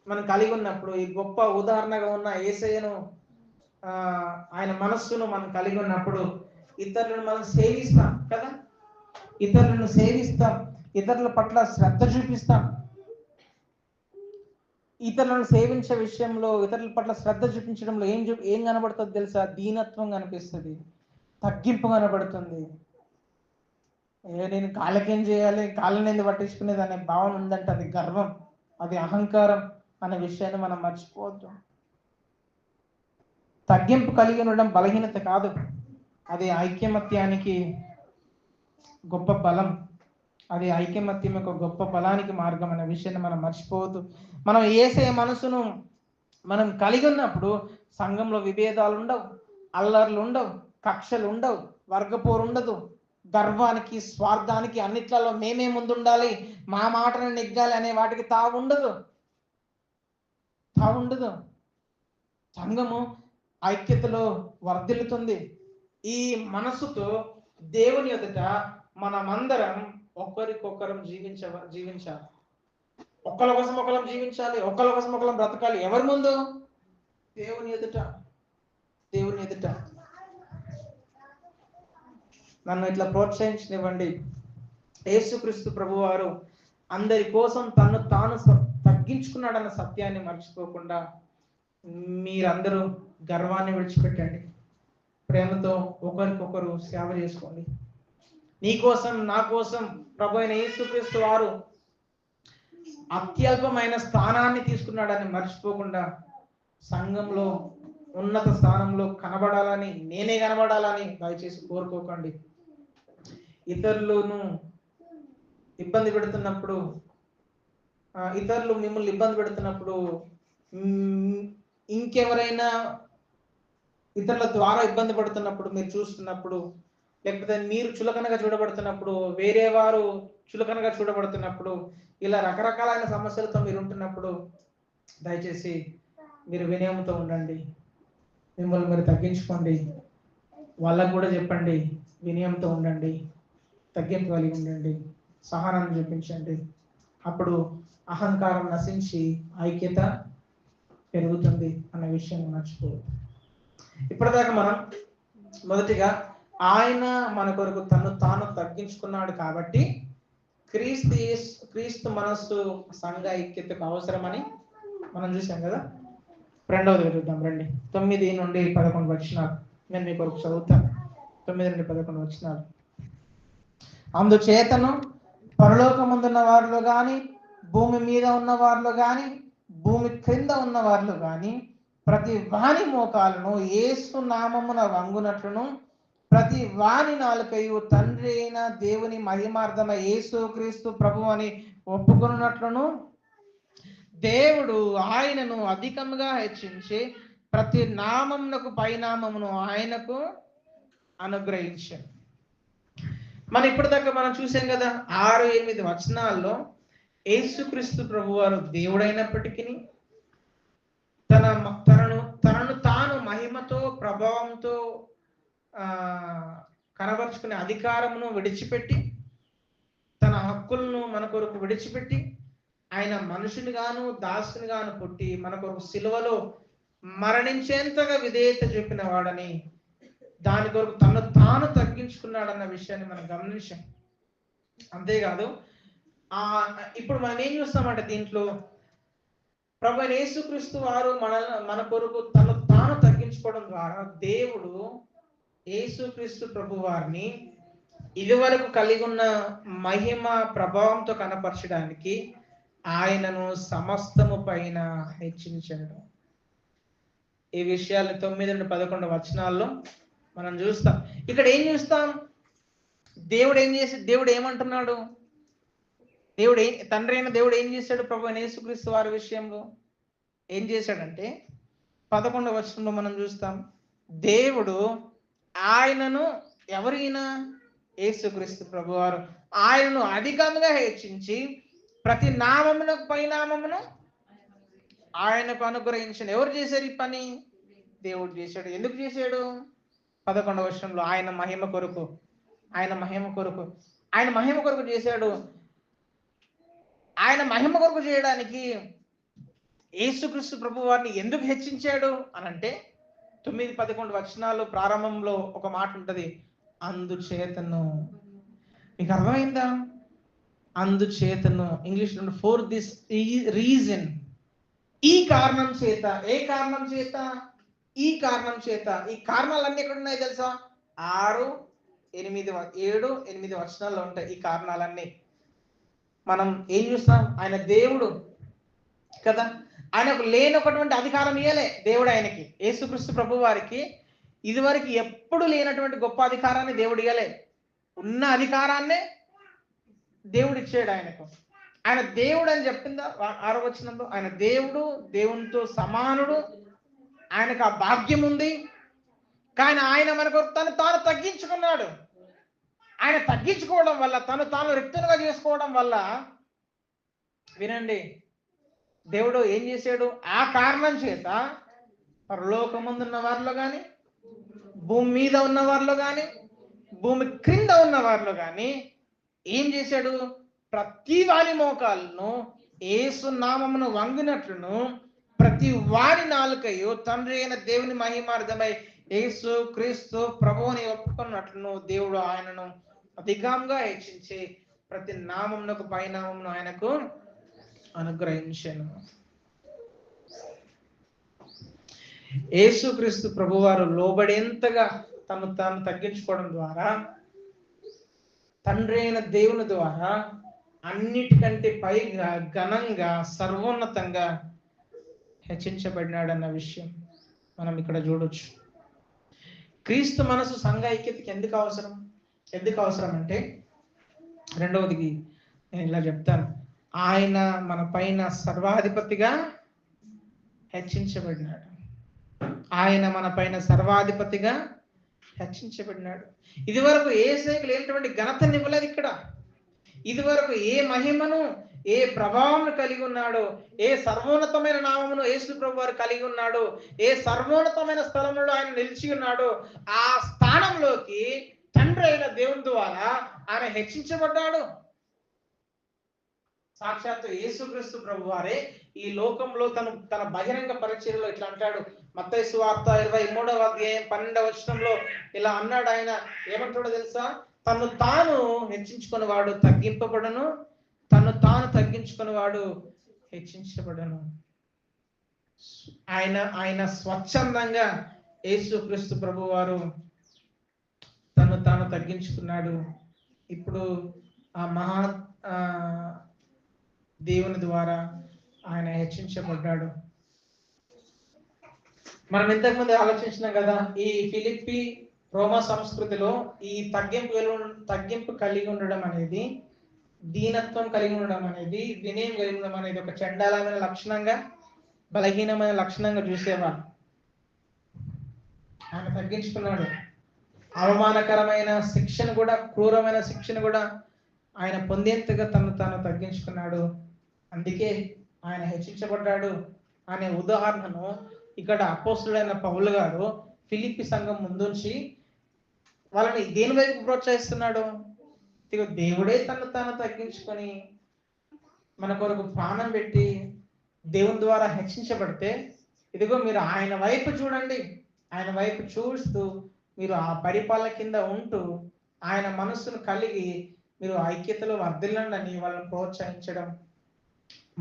మనం కలిగి ఉన్నప్పుడు, ఈ గొప్ప ఉదాహరణగా ఉన్న యేసయ్యను, ఆయన మనస్సును మనం కలిగి ఉన్నప్పుడు ఇతరులను మనం సేవిస్తాం కదా, ఇతరుల పట్ల శ్రద్ధ చూపిస్తాం. ఇతరులను సేవించే విషయంలో, ఇతరుల పట్ల శ్రద్ధ చూపించడంలో ఏం కనబడుతుంది తెలుసా? దీనత్వం కనిపిస్తుంది, తగ్గింపు కనబడుతుంది. నేను కాళ్ళకేం చేయాలి, కాళ్ళని ఎందుకు పట్టించుకునేది అనే భావన ఉందంటే అది గర్వం, అది అహంకారం అనే విషయాన్ని మనం మర్చిపోవద్దు. తగ్గింపు కలిగి ఉండడం బలహీనత కాదు, అది ఐకమత్యానికి గొప్ప బలం. అది ఐకమత్యం యొక్క గొప్ప బలానికి మార్గం అనే విషయాన్ని మనం మర్చిపోవద్దు. మనం యేసయ్య మనసును మనం కలిగి ఉన్నప్పుడు సంఘంలో విభేదాలు ఉండవు, అల్లర్లు ఉండవు, కక్షలు ఉండవు, వర్గపోరు ఉండదు, గర్వానికి స్వార్థానికి అన్నిట్లలో మేమే ముందుండాలి, మా మాటను నెగ్గాలి అనే వాటికి తావుండదు. సంఘము ఐక్యతలో వర్ధిల్లుతుంది. ఈ మనసుతో దేవుని ఎదుట మనమందరం ఒకరికొకరం జీవించాలి, ఒకరి కోసం ఒకరం జీవించాలి, ఒకరి కోసం ఒకరం బ్రతకాలి. ఎవరి ముందు? దేవుని ఎదుట. నన్ను ఇట్లా ప్రోత్సహించనివ్వండి. యేసుక్రీస్తు ప్రభువారు అందరి కోసం తను తాను తగ్గించుకున్నాడన్న సత్యాన్ని మర్చిపోకుండా మీరందరూ గర్వాన్ని విడిచిపెట్టండి, ప్రేమతో ఒకరికొకరు సేవ చేసుకోండి. నీ కోసం నా కోసం ప్రభు అయిన యేసుక్రీస్తు వారు అత్యల్పమైన స్థానాన్ని తీసుకున్నాడని మర్చిపోకుండా సంఘంలో ఉన్నత స్థానంలో కనబడాలని, నేనే కనబడాలని దయచేసి కోరుకోకండి. ఇతరులను ఇబ్బంది పెడుతున్నప్పుడు, ఇతరులు మిమ్మల్ని ఇబ్బంది పెడుతున్నప్పుడు, ఇంకెవరైనా ఇతరుల ద్వారా ఇబ్బంది పడుతున్నప్పుడు మీరు చూస్తున్నప్పుడు, లేకపోతే మీరు చులకనగా చూడబడుతున్నప్పుడు, వేరే వారు చులకనగా చూడబడుతున్నప్పుడు, ఇలా రకరకాలైన సమస్యలతో మీరు ఉంటున్నప్పుడు దయచేసి మీరు వినయంతో ఉండండి. మిమ్మల్ని మీరు తగ్గించుకోండి. వాళ్ళకు కూడా చెప్పండి, వినయంతో ఉండండి, తగ్గింపు కలిగి ఉండండి, సహనాన్ని చూపించండి. అప్పుడు అహంకారం నశించి ఐక్యత పెరుగుతుంది అన్న విషయం మర్చిపోదు. ఇప్పటిదాకా మనం మొదటిగా ఆయన మన కొరకు తను తాను తగ్గించుకున్నాడు కాబట్టి క్రీస్తు మనస్సు సంఘ ఐక్యతకు అవసరమని మనం చూసాం కదా. రెండవది చూద్దాం రండి. 9 నుండి 11 వచనాలు నేను మీ కొరకు చదువుతాను. 9 నుండి 11 వచనాలు. అందుచేతను పరలోకమందున్న వారిలో గాని, భూమి మీద ఉన్న వారిలో గాని, భూమి క్రింద ఉన్న వారిలో గాని ప్రతి వాని మోకాలను యేసు నామమున వంగునట్లును, ప్రతి వాని నాలుకయు తండ్రి అయిన దేవుని మహిమార్థమ యేసు క్రీస్తు ప్రభు అని ఒప్పుకొనున్నట్లును దేవుడు ఆయనను అధికముగా హెచ్చించి ప్రతి నామమునకు పైనామమును ఆయనకు అనుగ్రహించాడు. మనం ఇప్పటిదాకా మనం చూసాం కదా, 6-8 వచనాల్లో యేసుక్రీస్తు ప్రభు వారు దేవుడైనప్పటికీ తనను తాను మహిమతో ప్రభావంతో కనబరుచుకునే అధికారమును విడిచిపెట్టి, తన హక్కులను మన కొరకు విడిచిపెట్టి, ఆయన మనుషుని గాను దాసుని గాను పుట్టి మన కొరకు సిలువలో మరణించేంతగా విధేయత చూపిన వాడని, దాని కొరకు తను తాను తగ్గించుకున్నాడన్న విషయాన్ని మనం గమనించాం. అంతేకాదు ఇప్పుడు మనం ఏం చూస్తామంటే దీంట్లో ప్రభు యేసుక్రీస్తు వారు మన కొరకు తను తాను తగ్గించుకోవడం ద్వారా దేవుడు యేసుక్రీస్తు ప్రభు వారిని ఇదివరకు కలిగి ఉన్న మహిమ ప్రభావంతో కనపరచడానికి ఆయనను సమస్తము పైన హెచ్చించాడు. ఈ విషయాలు 9-11 వచనాల్లో మనం చూస్తాం. ఇక్కడ ఏం చూస్తాం? దేవుడు ఏమంటున్నాడు? తండ్రి అయిన దేవుడు ఏం చేశాడు? ప్రభు యేసుక్రీస్తు వారి విషయంలో ఏం చేశాడంటే 11వ వచనంలో మనం చూస్తాం. దేవుడు ఆయనను, ఎవరైనా యేసుక్రీస్తు ప్రభు వారు ఆయనను అధికంగా హెచ్చించి ప్రతి నామమునకు పైనామమును ఆయనకు అనుగ్రహించిన. ఎవరు చేశారు ఈ పని? దేవుడు చేశాడు. ఎందుకు చేశాడు? 11వ వచనంలో ఆయన మహిమ కొరకు చేశాడు. ఆయన మహిమ కొరకు చేయడానికి యేసుక్రీస్తు ప్రభు వారిని ఎందుకు హెచ్చించాడు అనంటే 9-11 వచనాలు ప్రారంభంలో ఒక మాట ఉంటది, అందుచేతను. మీకు అర్థమైందా? అందుచేతను ఇంగ్లీష్ లో ఫర్ దిస్ రీజన్, ఈ కారణం చేత. ఏ కారణం చేత? ఈ కారణం చేత. ఈ కారణాలన్నీ ఎక్కడ ఉన్నాయి తెలుసా? 6, 8, 7-8 వచనాల్లో ఉంటాయి ఈ కారణాలన్నీ. మనం ఏం చూస్తాం? ఆయన దేవుడు కదా, ఆయనకు లేనటువంటి అధికారం ఇయ్యలే దేవుడు ఆయనకి. యేసుక్రీస్తు ప్రభు వారికి ఇదివరకు ఎప్పుడు లేనటువంటి గొప్ప అధికారాన్ని దేవుడు ఇయ్యలే. ఉన్న అధికారాన్నే దేవుడు ఇచ్చాడు ఆయనకు. ఆయన దేవుడు అని చెప్పిందా 6వ వచనంలో? ఆయన దేవుడు, దేవునితో సమానుడు, ఆయనకు ఆ భాగ్యం ఉంది. కానీ ఆయన మనకు తాను తగ్గించుకున్నాడు. ఆయన తగ్గించుకోవడం వల్ల, తాను రిక్తులుగా చేసుకోవడం వల్ల, వినండి, దేవుడు ఏం చేశాడు? ఆ కారణం చేత పరలోకమందున్న వారిలో కానీ, భూమి మీద ఉన్న వారిలో కానీ, భూమి క్రింద ఉన్న వారిలో కానీ ఏం చేశాడు? ప్రతి వారి మోకాలను యేసు నామమును వంగినట్లును, ప్రతి వారి నాలుకయు తండ్రి అయిన దేవుని మహిమార్థమై యేసు క్రీస్తు ప్రభువుని ఒప్పుకున్నట్లును దేవుడు ఆయనను అధికంగా హెచ్చించి ప్రతి నామమునకు పైనామమును ఆయనకు అనుగ్రహించెను. యేసుక్రీస్తు ప్రభువారు లోబడేంతగా తను తాను తగ్గించుకోవడం ద్వారా తండ్రి అయిన దేవుని ద్వారా అన్నిటికంటే పైగా ఘనంగా సర్వోన్నతంగా హెచ్చించబడినాడన్న విషయం మనం ఇక్కడ చూడొచ్చు. క్రీస్తు మనసు సంఘ ఐక్యతకి ఎందుకు అవసరం అంటే, రెండవదికి నేను ఇలా చెప్తాను, ఆయన మన పైన సర్వాధిపతిగా హెచ్చించబడినాడు. ఆయన మన పైన సర్వాధిపతిగా హెచ్చించబడినాడు. ఇదివరకు యేసుకు లేనటువంటి ఘనతను ఇవ్వలేదు ఇక్కడ. ఇదివరకు ఏ మహిమను, ఏ ప్రభావం కలిగి ఉన్నాడో, ఏ సర్వోన్నతమైన నామమును యేసు ప్రభు వారు కలిగి ఉన్నాడో, ఏ సర్వోన్నతమైన స్థలంలో ఆయన నిలిచి ఉన్నాడో, ఆ స్థానంలోకి తండ్రి అయిన దేవుని ద్వారా ఆయన హెచ్చించబడ్డాడు. సాక్షాత్తు యేసుక్రీస్తు ప్రభు వారే ఈ లోకంలో తన బహిరంగ పరిచర్యలో ఇట్లా అంటాడు. మత్తయి సువార్త 23వ అధ్యాయం 12వ వచనంలో ఇలా అన్నాడు. ఆయన ఏమంటాడో తెలుసా? తను తాను హెచ్చించుకుని వాడు తగ్గింపబడను, తను తాను తగ్గించుకుని వాడు హెచ్చించబడను. ఆయన స్వచ్ఛందంగా యేసుక్రీస్తు ప్రభు వారు తను తాను తగ్గించుకున్నాడు. ఇప్పుడు ఆ మహా దేవుని ద్వారా ఆయన హెచ్చించబడ్డాడు. మనం ఇంతకుముందు ఆలోచించినాం కదా, ఈ ఫిలిప్పి రోమా సంస్కృతిలో ఈ తగ్గింపు కలిగి ఉండడం అనేది, దీనత్వం కలిగి ఉండడం అనేది, వినయం కలిగి ఉండడం అనేది ఒక చండాలమైన లక్షణంగా, బలహీనమైన లక్షణంగా చూసేవాడు. ఆయన తగ్గించుకున్నాడు. అవమానకరమైన శిక్షను కూడా, క్రూరమైన శిక్షను కూడా ఆయన పొందేంతగా తాను తగ్గించుకున్నాడు. అందుకే ఆయన హెచ్చించబడ్డాడు అనే ఉదాహరణను ఇక్కడ అపోస్తుడైన పౌలు గారు ఫిలిప్పి సంఘం ముందుంచి వాళ్ళని దేని వైపు ప్రోత్సహిస్తున్నాడు? దేవుడే తాను తగ్గించుకొని మన కొరకు ప్రాణం పెట్టి దేవుని ద్వారా హెచ్చించబడితే, ఇదిగో మీరు ఆయన వైపు చూడండి, ఆయన వైపు చూస్తూ మీరు ఆ పరిపాలన కింద ఉంటూ ఆయన మనస్సును కలిగి మీరు ఐక్యతలో వర్ధిల్లండి అని వాళ్ళని ప్రోత్సహించడం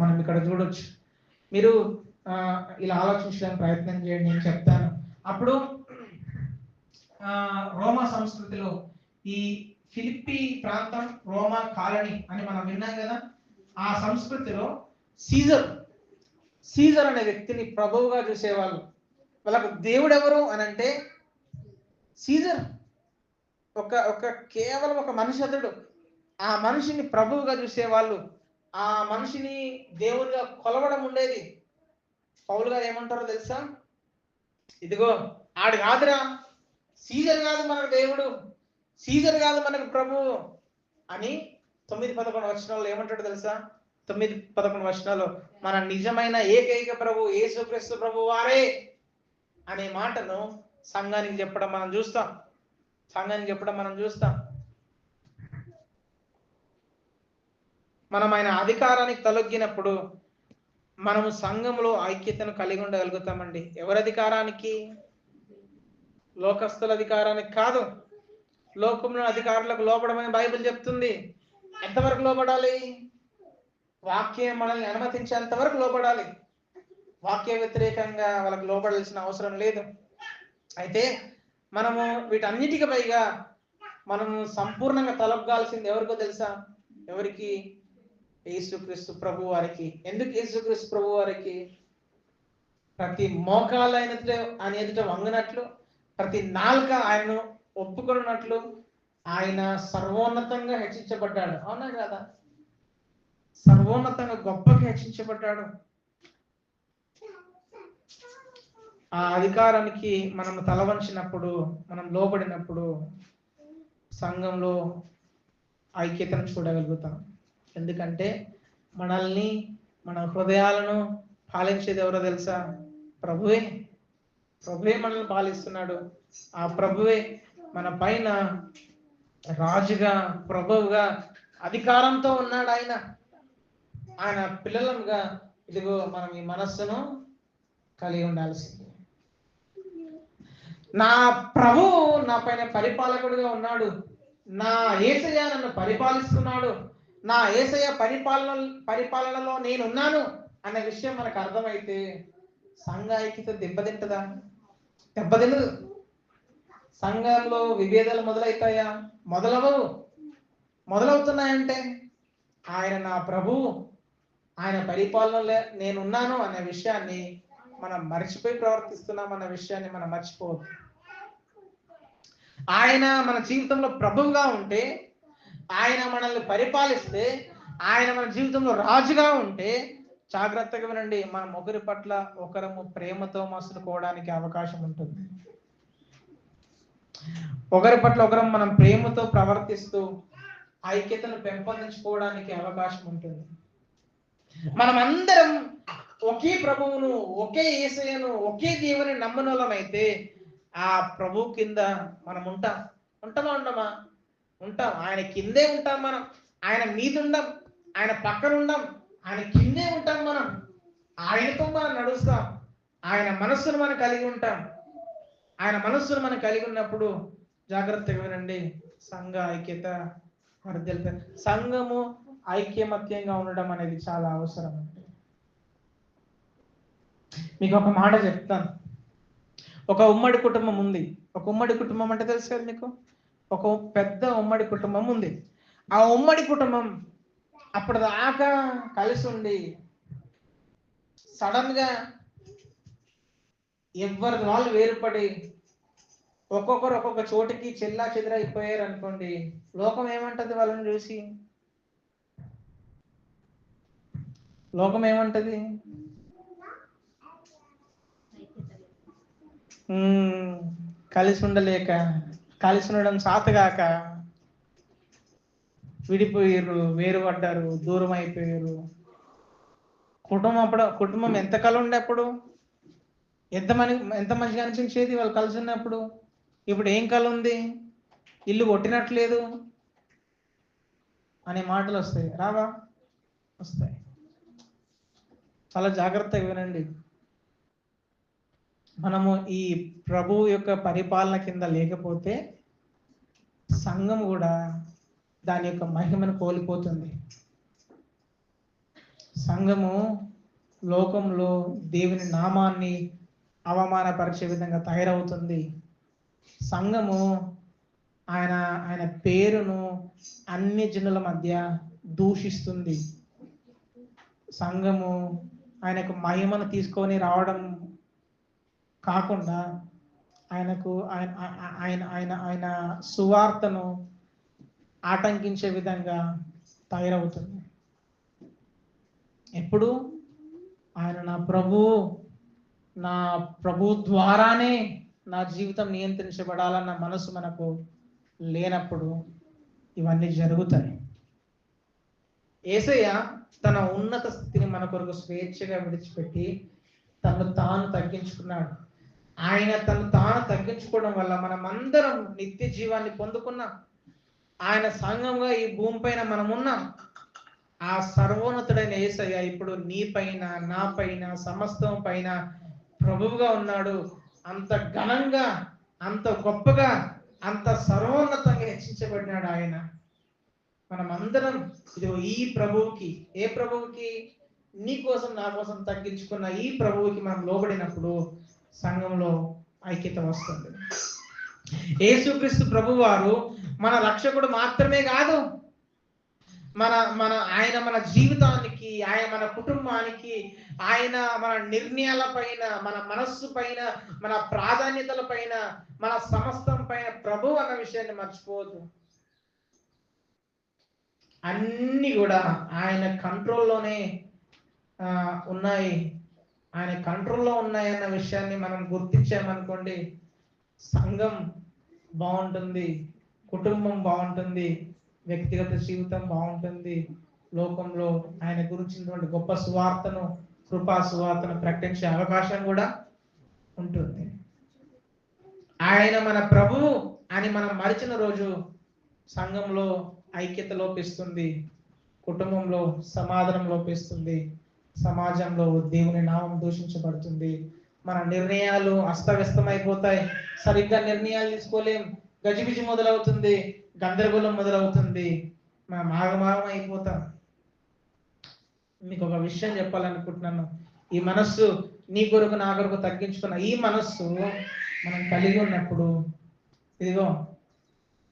మనం ఇక్కడ చూడొచ్చు. మీరు ఇలా ఆలోచించడానికి ప్రయత్నం చేయండి, నేను చెప్తాను. అప్పుడు రోమా సంస్కృతిలో ఈ ఫిలిప్పి ప్రాంతం రోమా కాలనీ అని మనం విన్నాం కదా. ఆ సంస్కృతిలో సీజర్ అనే వ్యక్తిని ప్రభువుగా చూసేవాళ్ళు. వాళ్ళకు దేవుడు ఎవరు అని అంటే సీజర్ కేవలం ఒక మనుషుడు. ఆ మనిషిని ప్రభువుగా చూసేవాళ్ళు. ఆ మనిషిని దేవుడిగా కొలవడం ఉండేది. పౌలు గారు ఏమంటారో తెలుసా? ఇదిగో ఆడు కాదురా, సీజర్ కాదు మనకు దేవుడు, సీజర్ కాదు మనకు ప్రభువు అని 9-11 వచనాల్లో ఏమంటాడు తెలుసా? 9-11 వచనాల్లో మన నిజమైన ఏకైక ప్రభు యేసుక్రీస్తు ప్రభు వారే అనే మాటను సంఘానికి చెప్పడం మనం చూస్తాం. మనం ఆయన అధికారానికి తలొగ్గినప్పుడు మనము సంఘంలో ఐక్యతను కలిగి ఉండగలుగుతామండి. ఎవరి అధికారానికి? లోకస్తుల అధికారానికి కాదు. లోకంలో అధికారులకు లోబడమని బైబిల్ చెప్తుంది. ఎంతవరకు లోబడాలి? వాక్యం మనల్ని అనుమతించేంత వరకు లోబడాలి. వాక్య వ్యతిరేకంగా వాళ్ళకు లోబడాల్సిన అవసరం లేదు. అయితే మనము వీటన్నిటికి పైగా మనము సంపూర్ణంగా తలొగ్గాల్సింది ఎవరికో తెలుసా? ఎవరికి? యేసుక్రీస్తు ప్రభు వారికి. ఎందుకు యేసుక్రీస్తు ప్రభు వారికి? ప్రతి మోకాలు ఆయన ఎదుట వంగినట్లు, ప్రతి నాలుక ఆయనను ఒప్పుకున్నట్లు ఆయన సర్వోన్నతంగా హెచ్చించబడ్డాడు. అవునా కదా? సర్వోన్నతంగా గొప్పగా హెచ్చించబడ్డాడు. ఆ అధికారానికి మనం తల వంచినప్పుడు, మనం లోబడినప్పుడు సంఘంలో ఐక్యతను చూడగలుగుతాం. ఎందుకంటే మనల్ని, మన హృదయాలను పాలించేది ఎవరో తెలుసా? ప్రభువే మనల్ని పాలిస్తున్నాడు. ఆ ప్రభువే మన పైన రాజుగా, ప్రభువుగా, అధికారంతో ఉన్నాడు. ఆయన పిల్లలంగా ఇదిగో మనం ఈ మనస్సును కలిగి ఉండాల్సింది. నా ప్రభువు నా పైన పరిపాలకుడిగా ఉన్నాడు, నా యేసయ్య నన్ను పరిపాలిస్తున్నాడు, నా యేసయ్య పరిపాలనలో నేనున్నాను అనే విషయం మనకు అర్థమైతే సంఘ ఐక్యత దెబ్బతింటదా? దెబ్బతినదు. సంఘంలో విభేదాలు మొదలవుతాయా? మొదలవుతున్నాయంటే ఆయన నా ప్రభువు, ఆయన పరిపాలనలో నేనున్నాను అనే విషయాన్ని మనం మర్చిపోయి ప్రవర్తిస్తున్నాం అన్న విషయాన్ని మనం మర్చిపోవద్దు. ఆయన మన జీవితంలో ప్రభువుగా ఉంటే, ఆయన మనల్ని పరిపాలిస్తే, ఆయన మన జీవితంలో రాజుగా ఉంటే జాగ్రత్తగా వినండి, మనం ఒకరి పట్ల ఒకరము ప్రేమతో మసులుకోవడానికి అవకాశం ఉంటుంది. ఒకరి పట్ల ఒకరం మనం ప్రేమతో ప్రవర్తిస్తూ ఐక్యతను పెంపొందించుకోవడానికి అవకాశం ఉంటుంది. మనం అందరం ఒకే ప్రభువును, ఒకే యేసయ్యను, ఒకే దేవుని నమ్మనోళమైతే ఆ ప్రభు కింద మనం ఉంటామా? ఉంటాం. ఆయన కిందే ఉంటాం మనం. ఆయన మీద ఉండం, ఆయన పక్కన ఉండం, ఆయన కిందే ఉంటాం మనం. ఆయనతో మనం నడుస్తాం. ఆయన మనస్సును మనం కలిగి ఉంటాం. ఆయన మనస్సును మనం కలిగి ఉన్నప్పుడు జాగ్రత్తగా వినండి, సంఘ ఐక్యత వర్ధిల్లుతుంది. సంఘము ఐక్యమత్యంగా ఉండడం అనేది చాలా అవసరం. మీకు ఒక మాట చెప్తాను. ఒక ఉమ్మడి కుటుంబం ఉంది. ఒక ఉమ్మడి కుటుంబం అంటే తెలుసు కదా మీకు? ఒక పెద్ద ఉమ్మడి కుటుంబం ఉంది. ఆ ఉమ్మడి కుటుంబం అప్పటిదాకా కలిసి ఉండి సడన్ గా ఎవరి వాళ్ళు వేరుపడి ఒక్కొక్కరు ఒక్కొక్క చోటికి చెల్లా చెదిరైపోయారు అనుకోండి, లోకం ఏమంటది వాళ్ళని చూసి? లోకం ఏమంటది? కలిసి ఉండలేక, కలిసి ఉండడం సాతగాక విడిపోయారు, వేరుపడ్డారు, దూరం అయిపోయారు. కుటుంబం ఎంత కల ఉండే అప్పుడు? ఎంత మంచిగా అనిపించేది వాళ్ళు కలిసి ఉన్నప్పుడు. ఇప్పుడు ఏం కల ఉంది? ఇల్లు కొట్టినట్లేదు అనే మాటలు వస్తాయి, రావా? వస్తాయి. చాలా జాగ్రత్తగా వినండి. మనము ఈ ప్రభువు యొక్క పరిపాలన కింద లేకపోతే సంఘం కూడా దాని యొక్క మహిమను కోల్పోతుంది. సంఘము లోకంలో దేవుని నామాన్ని అవమానపరిచే విధంగా తయారవుతుంది. సంఘము ఆయన పేరును అన్ని జనుల మధ్య దూషిస్తుంది. సంఘము ఆయనకు మహిమను తీసుకొని రావడం కాకుండా ఆయన సువార్తను ఆటంకించే విధంగా తయారవుతుంది. ఎప్పుడు ఆయన నా ప్రభు ద్వారానే నా జీవితం నియంత్రించబడాలన్న మనసు మనకు లేనప్పుడు ఇవన్నీ జరుగుతాయి. యేసయ్య తన ఉన్నత స్థితిని మన కొరకు స్వేచ్ఛగా విడిచిపెట్టి తను తాను తగ్గించుకున్నాడు. ఆయన తను తాను తగ్గించుకోవడం వల్ల మనం అందరం నిత్య జీవాన్ని పొందుకున్నాం. ఆయన సంఘంగా ఈ భూమి పైన మనం ఉన్నాం. ఆ సర్వోన్నతుడైన యేసయ్య ఇప్పుడు నీ పైన, నా పైన, సమస్తం పైన ప్రభువుగా ఉన్నాడు. అంత ఘనంగా, అంత గొప్పగా, అంత సర్వోన్నతంగా హెచ్చించబడినాడు ఆయన. మనం అందరం ఇదిగో ఈ ప్రభువుకి, ఏ ప్రభువుకి? నీ కోసం, నా కోసం తగ్గించుకున్న ఈ ప్రభువుకి మనం లోబడినప్పుడు సంఘంలో ఐక్యత వస్తుంది. యేసుక్రీస్తు ప్రభు వారు మన రక్షకుడు మాత్రమే కాదు, ఆయన మన జీవితానికి, ఆయన మన కుటుంబానికి, ఆయన మన నిర్ణయాల పైన, మన మనస్సు పైన, మన ప్రాధాన్యతల పైన, మన సమస్తం పైన ప్రభు అన్న విషయాన్ని మర్చిపోవద్దు. అన్ని కూడా ఆయన కంట్రోల్లోనే ఉన్నాయి. ఆయన కంట్రోల్లో ఉన్నాయన్న విషయాన్ని మనం గుర్తించామనుకోండి, సంఘం బాగుంటుంది, కుటుంబం బాగుంటుంది, వ్యక్తిగత జీవితం బాగుంటుంది. లోకంలో ఆయన గురించినటువంటి గొప్ప సువార్తను, కృపా సువార్తను ప్రకటించే అవకాశం కూడా ఉంటుంది. ఆయన మన ప్రభువు అని మనం మరిచిన రోజు సంఘంలో ఐక్యత లోపిస్తుంది, కుటుంబంలో సమాధానం లోపిస్తుంది, సమాజంలో దేవుని నామం దూషించబడుతుంది. మన నిర్ణయాలు అస్తవ్యస్తమైపోతాయి, సరిగ్గా నిర్ణయాలు తీసుకోలేం, గజిబిజి మొదలవుతుంది, గందరగోళం మొదలవుతుంది, మనం ఆగమాగం అయిపోతాం. మీకు ఒక విషయం చెప్పాలనుకుంటున్నాను. ఈ మనస్సు నీ కొరకు, నా కొరకు తగ్గించుకున్న ఈ మనస్సు మనం కలిగి ఉన్నప్పుడు ఇదిగో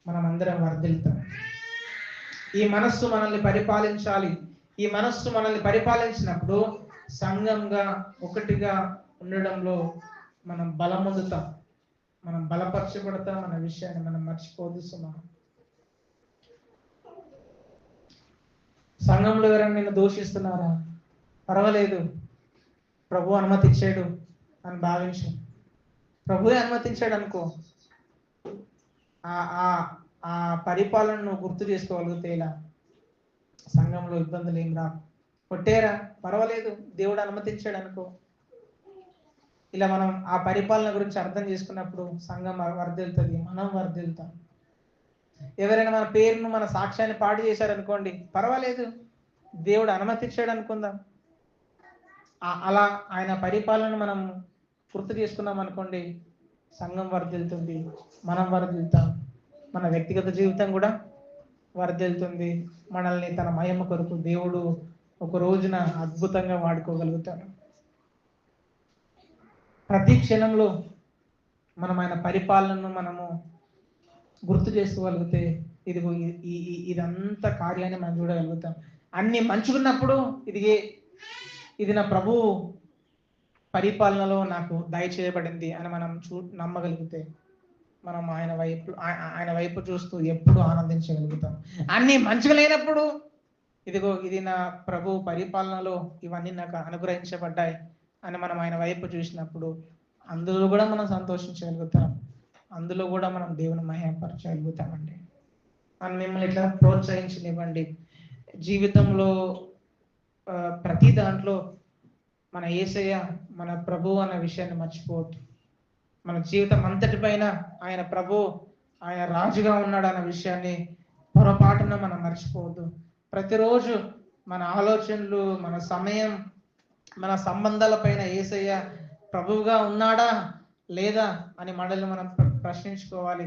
మనం అందరం వర్ధిల్తాం. ఈ మనస్సు మనల్ని పరిపాలించాలి. ఈ మనస్సు మనల్ని పరిపాలించినప్పుడు సంఘంగా ఒకటిగా ఉండడంలో మనం బలం పొందుతాం, మనం బలపరచబడతాం. మన విషయాన్ని మనం మర్చిపోదు సుమా. సంఘంలో ఎవరైనా నిన్ను దూషిస్తున్నారా? పర్వాలేదు, ప్రభు అనుమతించాడు అని భావించు. ప్రభువే అనుమతించాడు అనుకో. ఆ పరిపాలనను గుర్తు చేసుకోగలిగితే ఇలా సంఘంలో ఇబ్బందులు ఏం రావు. కొట్టేరా, పర్వాలేదు, దేవుడు అనుమతించాడు అనుకో. ఇలా మనం ఆ పరిపాలన గురించి అర్థం చేసుకున్నప్పుడు సంఘం వర్ధిల్లుతుంది, మనం వర్ధిల్తాం. ఎవరైనా మన పేరును, మన సాక్ష్యాన్ని పాడు చేశారనుకోండి, పర్వాలేదు, దేవుడు అనుమతించాడు అనుకుందాం. అలా ఆయన పరిపాలన మనం గుర్తు చేసుకున్నాం అనుకోండి, సంఘం వర్ధిల్తుంది, మనం వర్ధిల్తాం. మన వ్యక్తిగత జీవితం కూడా వర్ధిల్తుంది. మనల్ని తన మహిమ కొరకు దేవుడు ఒక రోజున అద్భుతంగా వాడుకోగలుగుతాడు. ప్రతి క్షణంలో మనం ఆయన పరిపాలనను మనము గుర్తు చేసుకోగలిగితే ఇదిగో ఇదంతా కార్యాన్ని మనం చూడగలుగుతాం. అన్ని మంచుకున్నప్పుడు ఇది నా ప్రభు పరిపాలనలో నాకు దయచేయబడింది అని మనం నమ్మగలిగితే మనం ఆయన వైపు చూస్తూ ఎప్పుడు ఆనందించగలుగుతాం. అన్ని మంచిగా లేనప్పుడు ఇదిగో ఇది నా ప్రభు పరిపాలనలో ఇవన్నీ నాకు అనుగ్రహించబడ్డాయి అని మనం ఆయన వైపు చూసినప్పుడు అందులో కూడా మనం సంతోషించగలుగుతాం, అందులో కూడా మనం దేవుని మహిమపరచగలుగుతామండి. మనం మిమ్మల్ని ఇట్లా ప్రోత్సహించనివ్వండి. జీవితంలో ప్రతి దాంట్లో మన యేసయ్య మన ప్రభు అన్న విషయాన్ని మర్చిపోవద్దు. మన జీవితం అంతటి పైన ఆయన ప్రభు, ఆయన రాజుగా ఉన్నాడు అన్న విషయాన్ని పొరపాటున మనం మర్చిపోవద్దు. ప్రతిరోజు మన ఆలోచనలు, మన సమయం, మన సంబంధాల పైన యేసయ్య ప్రభువుగా ఉన్నాడా లేదా అని మనల్ని మనం ప్రశ్నించుకోవాలి.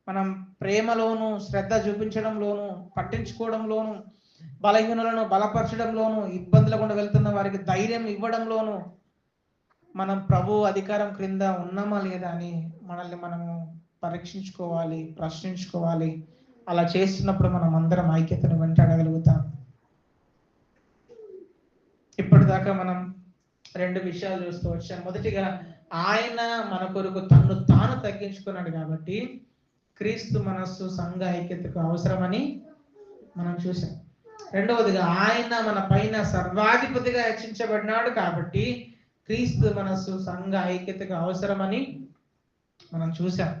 మనం ప్రేమలోను, శ్రద్ధ చూపించడంలోను, పట్టించుకోవడంలోను, బలహీనులను బలపరచడంలోను, ఇబ్బందులు గుండా వెళ్తున్న వారికి ధైర్యం ఇవ్వడంలోను మనం ప్రభు అధికారం క్రింద ఉన్నామా లేదా అని మనల్ని మనము పరీక్షించుకోవాలి, ప్రశ్నించుకోవాలి. అలా చేస్తున్నప్పుడు మనం అందరం ఐక్యతను వెంటాడగలుగుతాం. ఇప్పటిదాకా మనం 2 విషయాలు చూస్తూ వచ్చాం. మొదటిగా ఆయన మన కొరకు తన్ను తాను తగ్గించుకున్నాడు కాబట్టి క్రీస్తు మనస్సు సంఘ ఐక్యతకు అవసరమని మనం చూసాం. రెండవదిగా ఆయన మన పైన సర్వాధిపతిగా హెచ్చించబడినాడు కాబట్టి క్రీస్తు మనస్సు సంఘ ఐక్యతకు అవసరమని మనం చూసాం.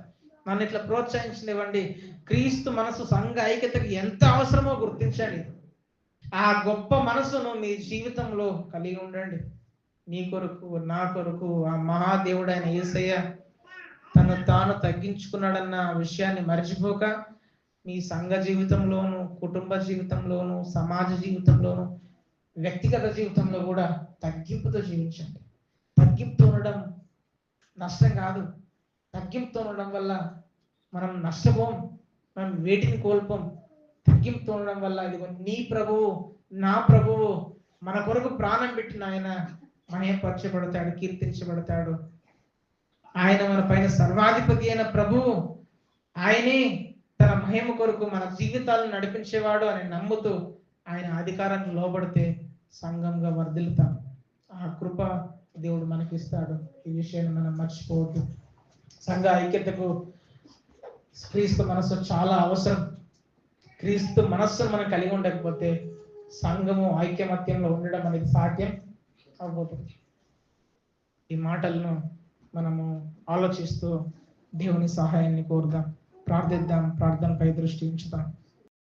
నన్ను ఇట్లా ప్రోత్సహించనివ్వండి. క్రీస్తు మనస్సు సంఘ ఐక్యతకు ఎంత అవసరమో గుర్తించండి. ఆ గొప్ప మనసును మీ జీవితంలో కలిగి ఉండండి. నీ కొరకు, నా కొరకు ఆ మహాదేవుడైన యేసయ్య తను తాను తగ్గించుకున్నాడన్న విషయాన్ని మర్చిపోక మీ సంఘ జీవితంలోను, కుటుంబ జీవితంలోను, సమాజ జీవితంలోను, వ్యక్తిగత జీవితంలో కూడా తగ్గింపుతో జీవించండి. తగ్గింపుతో ఉండడం నష్టం కాదు. తగ్గింపుతో ఉండడం వల్ల మనం నష్టపోం, మనం వేటిని కోల్పోం. తగ్గింపుతో ఉండడం వల్ల ఇదిగో నీ ప్రభువు, నా ప్రభువు మన కొరకు ప్రాణం పెట్టిన ఆయన మహిమపరచబడతాడు, కీర్తించబడతాడు. ఆయన మన పైన సర్వాధిపతి అయిన ప్రభువు, ఆయనే తన మహిమ కొరకు మన జీవితాలను నడిపించేవాడు అని నమ్ముతూ ఆయన అధికారాన్ని లోబడితే సంఘంగా వర్ధిల్లుతాం. ఆ కృప దేవుడు మనకిస్తాడు. ఈ విషయాన్ని మనం మర్చిపోవద్దు. సంఘ ఐక్యతకు క్రీస్తు మనస్సు చాలా అవసరం. క్రీస్తు మనస్సును మనం కలిగి ఉండకపోతే సంఘము ఐక్యమత్యంలో ఉండడం అనేది సాధ్యం అవబోతుంది. ఈ మాటలను మనము ఆలోచిస్తూ దేవుని సహాయాన్ని కోరుదాం, ప్రార్థిద్దాం, ప్రార్థనపై దృష్టి ఉంచుదాం.